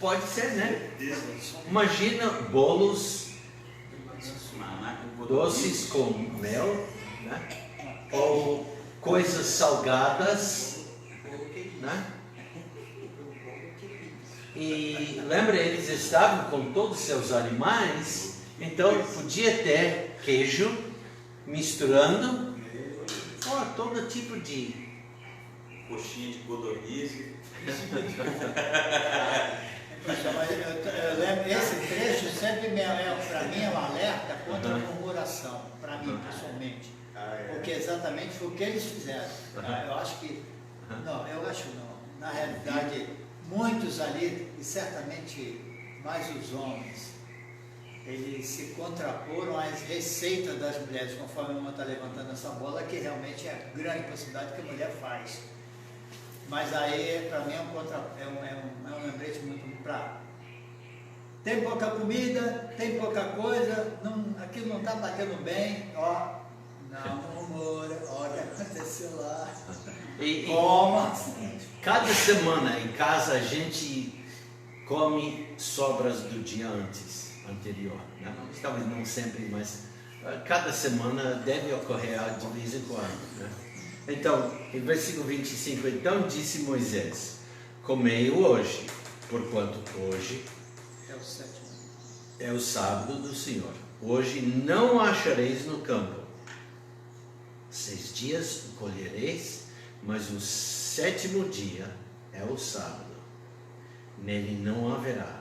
Pode ser, né? Imagina bolos doces com mel, né? Ou coisas salgadas, né? E lembra, eles estavam com todos os seus animais, então podia ter queijo misturando, todo tipo de Coxinha de codorniz. Mas eu lembro, esse trecho sempre para mim é um alerta contra a murmuração, para mim pessoalmente. Porque exatamente foi o que eles fizeram. Eu acho que, não, na realidade, muitos ali, e certamente mais os homens, eles se contraporam às receitas das mulheres, conforme uma está levantando essa bola, que realmente é a grande possibilidade que a mulher faz. Mas aí, para mim, é um lembrete muito pra... Tem pouca comida, tem pouca coisa, aquilo não está batendo bem, não murmura, o que aconteceu lá. Coma. Cada semana em casa a gente come sobras do dia anterior, né? Talvez não sempre, mas cada semana deve ocorrer de vez em quando, né? Então, em versículo 25, então disse Moisés, comei-o hoje, porquanto hoje é o sábado do Senhor. Hoje não achareis no campo. 6 dias o colhereis, mas o 7º dia é o sábado. Nele não haverá.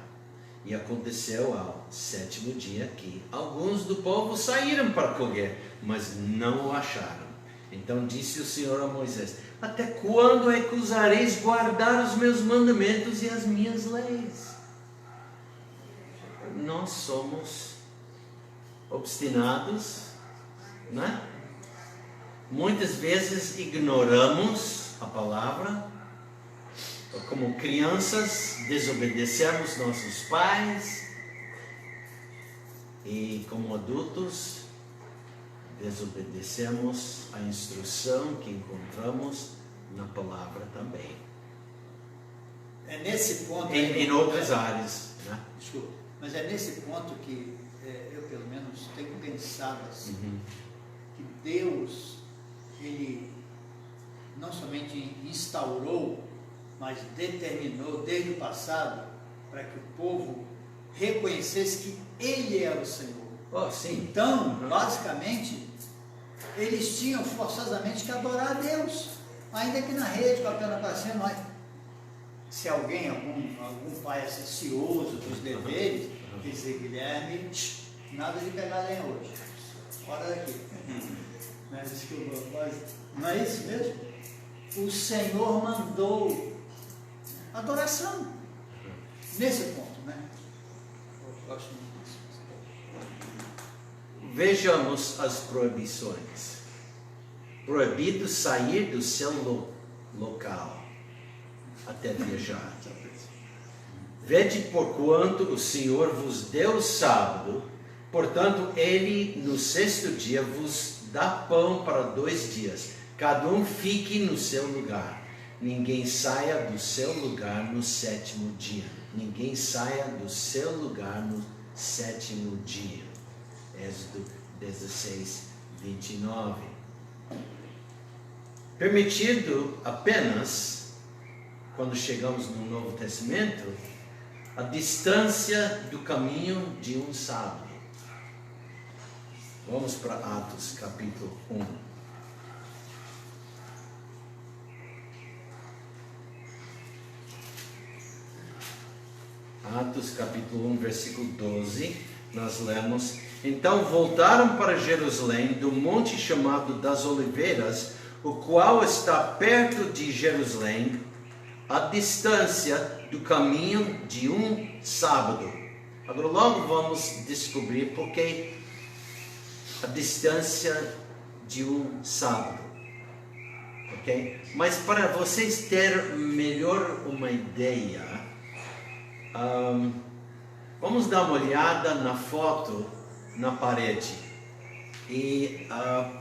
E aconteceu ao 7º dia que alguns do povo saíram para colher, mas não o acharam. Então disse o Senhor a Moisés, até quando é que usareis guardar os meus mandamentos e as minhas leis? Nós somos obstinados, né? Muitas vezes ignoramos a palavra, como crianças desobedecemos nossos pais, e como adultos desobedecemos a instrução que encontramos na palavra também. É nesse ponto... Em outras áreas, né? Desculpa, mas é nesse ponto que eu, pelo menos, tenho pensado assim, que Deus, Ele não somente instaurou, mas determinou desde o passado para que o povo reconhecesse que Ele era o Senhor. Oh, sim. Então, basicamente, eles tinham forçosamente que adorar a Deus, ainda que na rede, com a pena para cima, mas se alguém, algum pai é cioso dos deveres, dizer, Guilherme, nada de pegar lenha hoje, fora daqui. Mas não é isso mesmo? O Senhor mandou adoração nesse ponto, né? Eu gosto muito disso. Vejamos as proibições. Proibido sair do seu local até viajar. Vede porquanto o Senhor vos deu o sábado, portanto ele no sexto dia vos dá pão para 2 dias. Cada um fique no seu lugar. Ninguém saia do seu lugar no 7º dia. Ninguém saia do seu lugar no 7º dia. Êxodo 16, 29. Permitido apenas, quando chegamos no Novo Testamento, a distância do caminho de um sábado. Vamos para Atos, capítulo 1. Atos, capítulo 1, versículo 12, nós lemos: Então voltaram para Jerusalém, do monte chamado das Oliveiras, o qual está perto de Jerusalém, a distância do caminho de um sábado. Agora logo vamos descobrir porque a distância de um sábado, ok? Mas para vocês terem melhor uma ideia, vamos dar uma olhada na foto na parede. E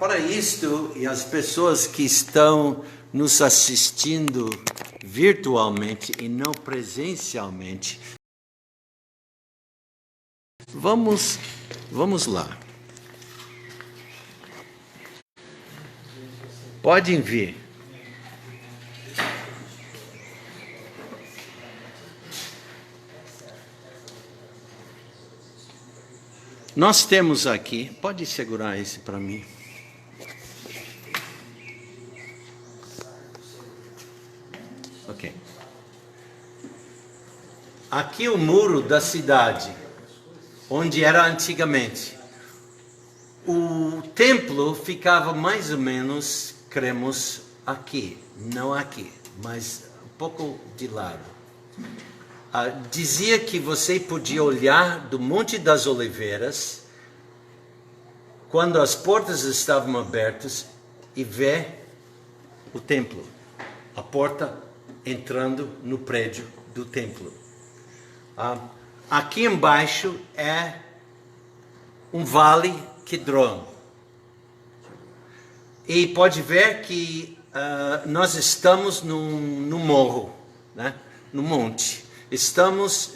para isto, e as pessoas que estão nos assistindo virtualmente e não presencialmente, vamos lá. Podem vir. Nós temos aqui, pode segurar esse para mim. Ok. Aqui o muro da cidade, onde era antigamente. O templo ficava mais ou menos, cremos, aqui, não aqui, mas um pouco de lado. Dizia que você podia olhar do Monte das Oliveiras, quando as portas estavam abertas, e ver o templo, a porta entrando no prédio do templo. Aqui embaixo é um vale Quidron. E pode ver que nós estamos no morro, né? No monte.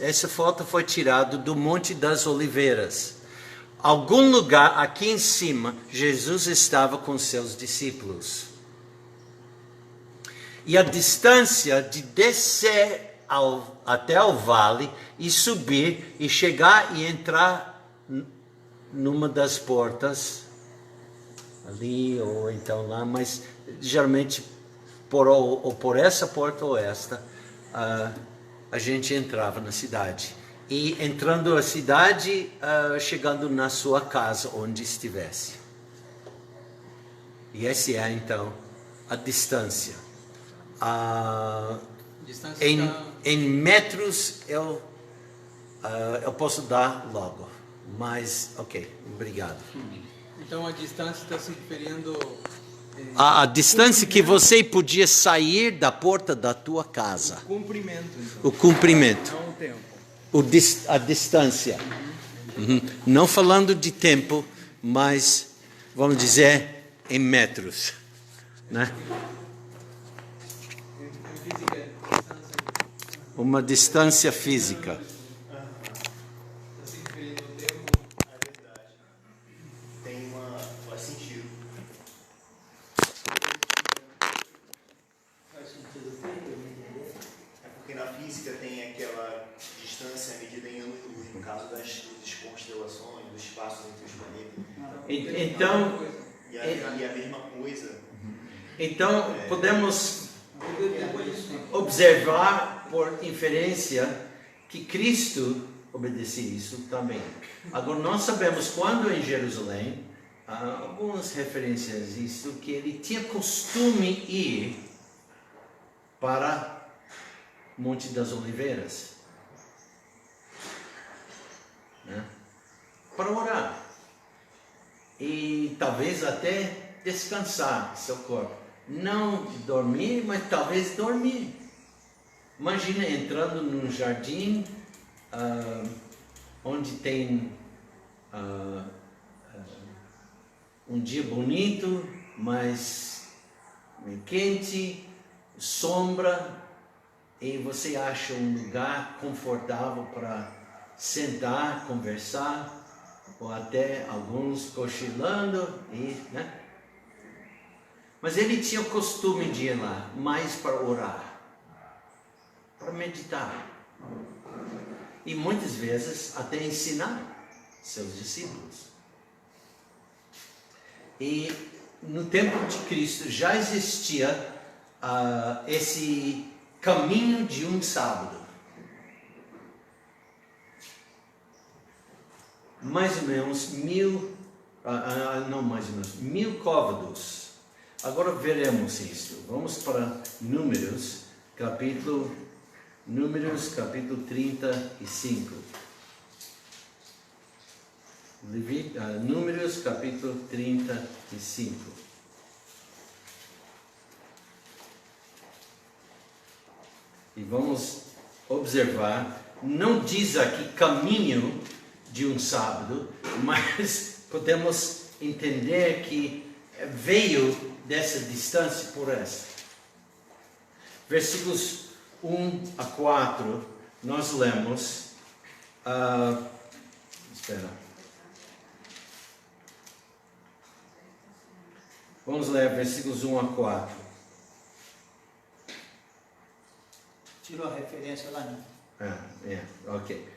Essa foto foi tirada do Monte das Oliveiras. Algum lugar aqui em cima, Jesus estava com seus discípulos. E a distância de descer até o vale e subir e chegar e entrar numa das portas, ali ou então lá, mas geralmente por essa porta ou esta, a gente entrava na cidade. E entrando na cidade, chegando na sua casa, onde estivesse. E essa é então a distância. Em metros eu posso dar logo, mas ok, obrigado. Então a distância está se referindo A distância que você podia sair da porta da tua casa. ao comprimento. Então. O comprimento. Não o tempo. A distância. Não falando de tempo, mas vamos dizer em metros, né? Em física, distância. Uma distância física. Está se referindo ao tempo. É verdade. Faz sentido. Faz sentido. É porque na física tem aquela distância é medida em anos luz, no caso das constelações, dos espaços entre os planetas. Então, E a mesma coisa. então podemos observar por inferência que Cristo obedecia isso também. Agora nós sabemos quando em Jerusalém, há algumas referências a isso, que ele tinha costume ir para Monte das Oliveiras, né? Para orar e talvez até descansar seu corpo, não dormir, mas talvez dormir. Imagina entrando num jardim onde tem um dia bonito, mas meio quente, sombra, e você acha um lugar confortável para sentar, conversar, ou até alguns cochilando, né? Mas ele tinha o costume de ir lá, mais para orar, para meditar, e muitas vezes até ensinar seus discípulos. E no tempo de Cristo já existia esse caminho de um sábado. Mais ou menos 1000 côvados. Agora veremos isso. Vamos para Números, capítulo 35. Números, capítulo 35. E vamos observar, não diz aqui caminho de um sábado, mas podemos entender que veio dessa distância por essa. Versículos 1 a 4, nós lemos, vamos ler versículos 1 a 4. Tirou a referência lá, né? Ok.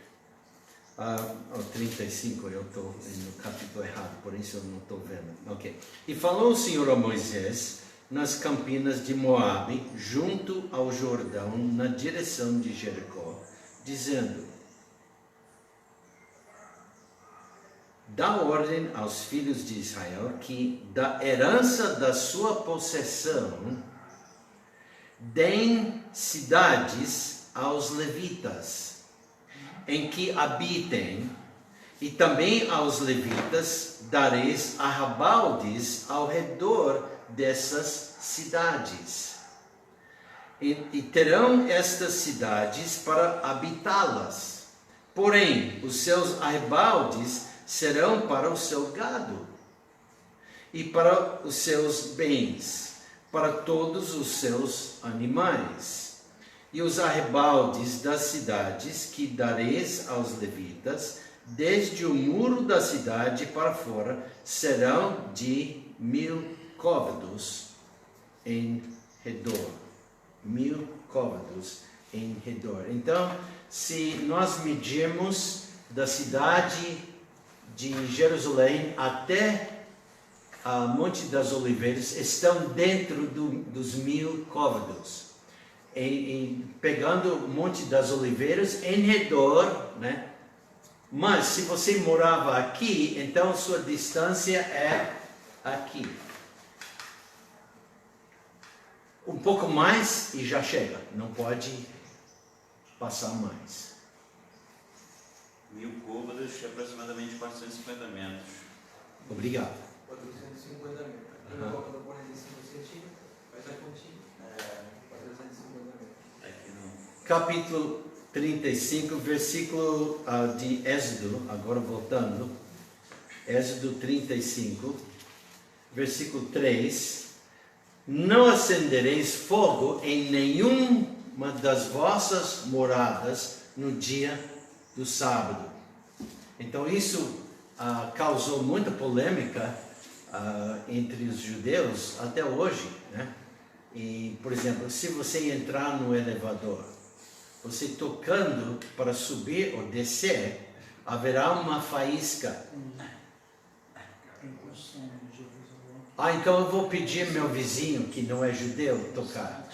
35, eu estou no capítulo errado, por isso eu não estou vendo. Ok. E falou o Senhor a Moisés nas campinas de Moabe, junto ao Jordão, na direção de Jericó, dizendo: dá ordem aos filhos de Israel que da herança da sua possessão deem cidades aos levitas, em que habitem, e também aos levitas dareis arrabaldes ao redor dessas cidades. E terão estas cidades para habitá-las. Porém, os seus arrabaldes serão para o seu gado e para os seus bens, para todos os seus animais. E os arrabaldes das cidades que dareis aos levitas, desde o muro da cidade para fora, serão de 1000 côvados em redor. 1000 côvados em redor. Então, se nós medirmos da cidade de Jerusalém até a Monte das Oliveiras, estão dentro dos 1000 côvados. Pegando o Monte das Oliveiras em redor, né? Mas se você morava aqui, então sua distância é aqui. Um pouco mais e já chega, não pode passar mais. 1000 côvados, aproximadamente 450 metros. Obrigado. 450 metros. Uma côvado 45 centímetros, faz a continha. 450 metros. Aqui não. Capítulo 35, versículo de Êxodo, agora voltando. Êxodo 35, versículo 3. Não acendereis fogo em nenhuma das vossas moradas no dia do sábado. Então isso causou muita polêmica entre os judeus até hoje, né? E, por exemplo, se você entrar no elevador você tocando para subir ou descer, haverá uma faísca. Ah, então eu vou pedir meu vizinho, que não é judeu, tocar.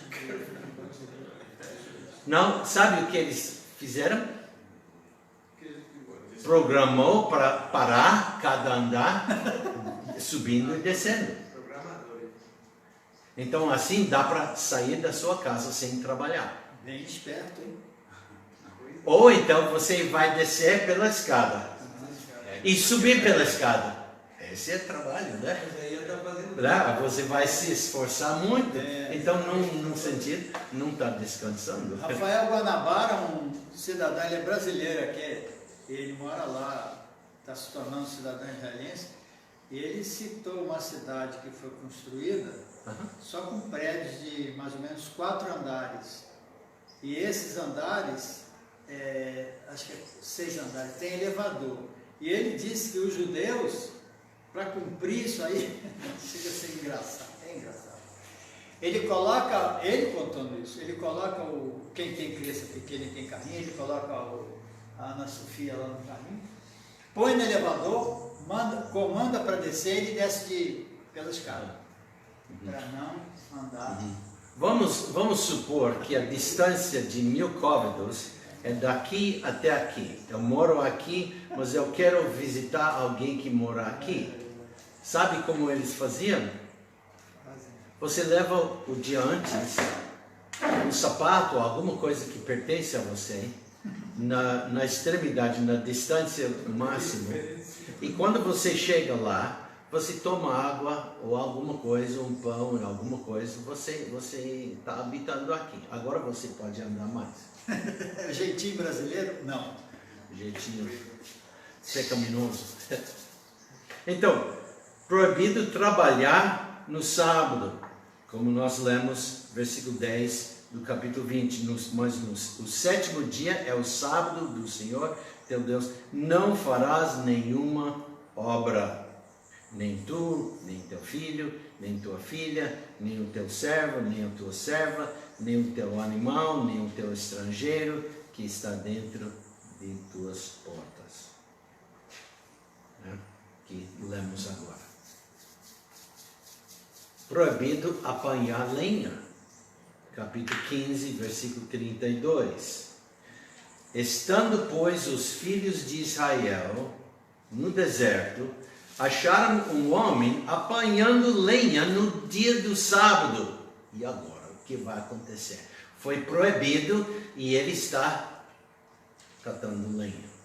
Não, sabe o que eles fizeram? Programou para parar cada andar, subindo e descendo. Então assim dá para sair da sua casa sem trabalhar. Bem esperto, hein? Ou então você vai descer pela escada e subir pela escada. Esse é trabalho, né? Você vai se esforçar muito. Então, num sentido, não está descansando. Rafael Guanabara, um cidadão, ele é brasileiro aqui, ele mora lá, está se tornando cidadão israelense. Ele citou uma cidade que foi construída só com prédios de mais ou menos 4 andares. E esses andares, acho que é 6 andares, tem elevador. E ele disse que os judeus, para cumprir isso aí, chega a ser engraçado, é engraçado. Ele contando isso, ele coloca quem tem criança pequena e tem carrinho, ele coloca a Ana Sofia lá no carrinho, põe no elevador, comanda para descer e ele desce pela escada, para não andar. Vamos supor que a distância de 1000 côvados é daqui até aqui. Eu moro aqui, mas eu quero visitar alguém que mora aqui. Sabe como eles faziam? Você leva o dia antes um sapato, alguma coisa que pertence a você, na extremidade, na distância máxima. E quando você chega lá, você toma água ou alguma coisa, um pão, alguma coisa, você está habitando aqui. Agora você pode andar mais. Jeitinho brasileiro? Não. Jeitinho pecaminoso. Então, proibido trabalhar no sábado, como nós lemos, versículo 10 do capítulo 20. Mas o 7º dia é o sábado do Senhor, teu Deus. Não farás nenhuma obra, nem tu, nem teu filho, nem tua filha, nem o teu servo, nem a tua serva, nem o teu animal, nem o teu estrangeiro que está dentro de tuas portas. Que lemos agora. Proibido apanhar lenha. Capítulo 15, versículo 32. Estando, pois, os filhos de Israel no deserto, acharam um homem apanhando lenha no dia do sábado. E agora, o que vai acontecer? Foi proibido e ele está catando lenha.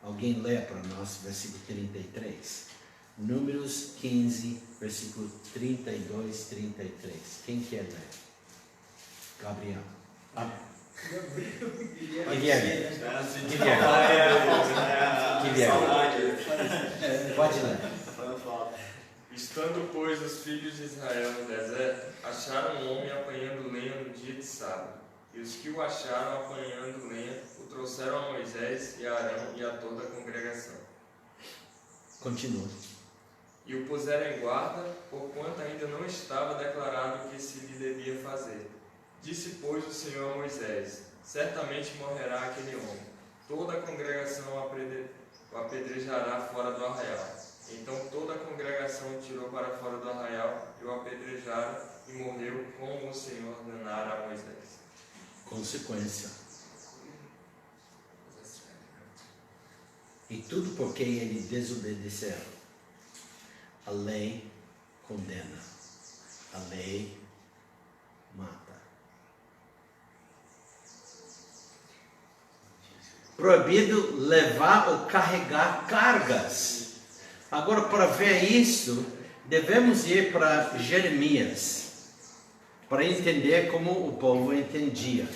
Alguém lê para nós, versículo 33. Números 15, versículo 32, 33. Quem quer ler? Gabriel. Guilherme. Pode ler. Estando, pois, os filhos de Israel no deserto, acharam um homem apanhando lenha no dia de sábado. E os que o acharam apanhando lenha, o trouxeram a Moisés e a Arão e a toda a congregação. Continua. E o puseram em guarda, porquanto ainda não estava declarado o que se lhe devia fazer. Disse, pois, o Senhor a Moisés: certamente morrerá aquele homem. Toda a congregação o apedrejará fora do arraial. Então toda a congregação o tirou para fora do arraial e o apedrejaram, e morreu como o Senhor ordenara a Moisés. Consequência. E tudo porque ele desobedeceu. A lei condena. A lei mata. Proibido levar ou carregar cargas. Agora, para ver isso, devemos ir para Jeremias, para entender como o povo entendia.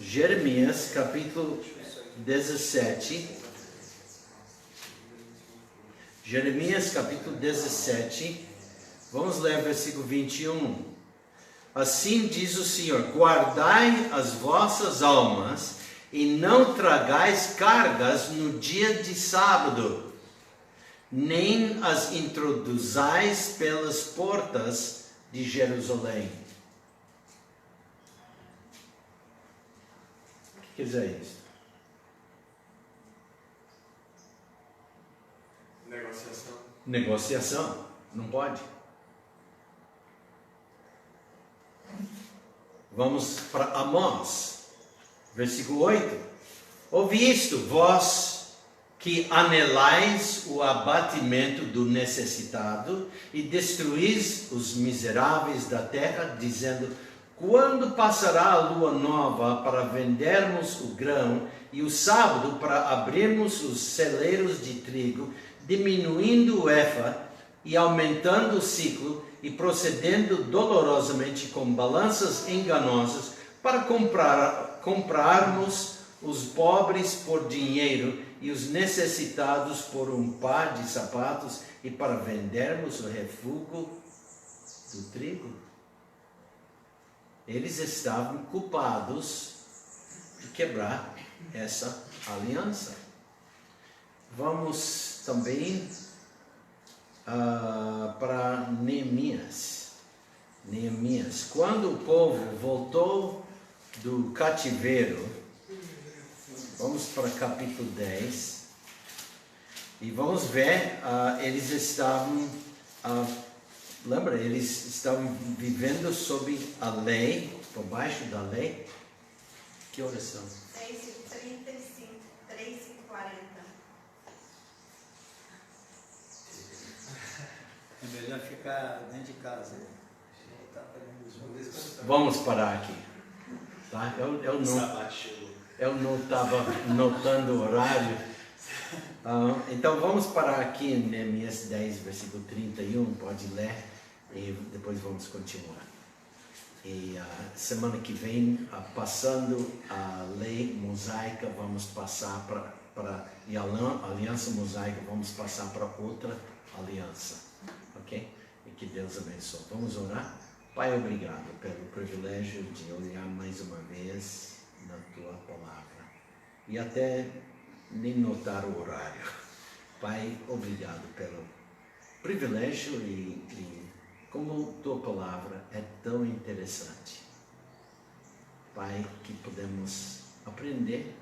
Jeremias, capítulo 17. Jeremias, capítulo 17. Vamos ler versículo 21. Assim diz o Senhor: guardai as vossas almas e não tragais cargas no dia de sábado, nem as introduzais pelas portas de Jerusalém. quer dizer isso? Negociação. Negociação, não pode. Vamos para Amós, versículo 8. Ouvi isto, vós que anelais o abatimento do necessitado e destruís os miseráveis da terra, dizendo: quando passará a lua nova para vendermos o grão e o sábado para abrirmos os celeiros de trigo, diminuindo o efa e aumentando o ciclo e procedendo dolorosamente com balanças enganosas para comprarmos os pobres por dinheiro e os necessitados por um par de sapatos e para vendermos o refúgio do trigo. Eles estavam culpados de quebrar essa aliança. Vamos também para Neemias. Neemias. Quando o povo voltou do cativeiro, vamos para capítulo 10 e vamos ver, eles estavam, lembra, eles estavam vivendo sob a lei, por baixo da lei. Que oração? 3h35, 3h40. É melhor ficar dentro de casa. Vamos parar aqui. Tá? Eu não estava notando o horário. Então vamos parar aqui em Neemias 10, versículo 31. Pode ler e depois vamos continuar. E semana que vem, passando a lei mosaica, vamos passar para a aliança mosaica, vamos passar para outra aliança. Ok? E que Deus abençoe. Vamos orar? Pai, obrigado pelo privilégio de olhar mais uma vez na Tua Palavra. E até nem notar o horário. Pai, obrigado pelo privilégio e como Tua Palavra é tão interessante. Pai, que podemos aprender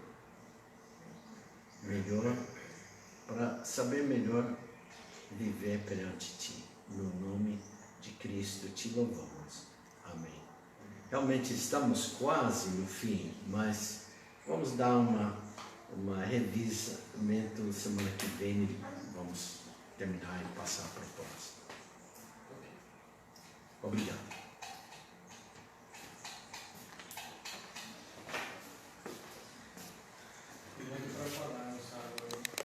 melhor, para saber melhor viver perante Ti. No nome de Cristo te louvamos. Amém. Realmente estamos quase no fim, mas vamos dar uma revisamento semana que vem e vamos terminar e passar para o próximo. Obrigado.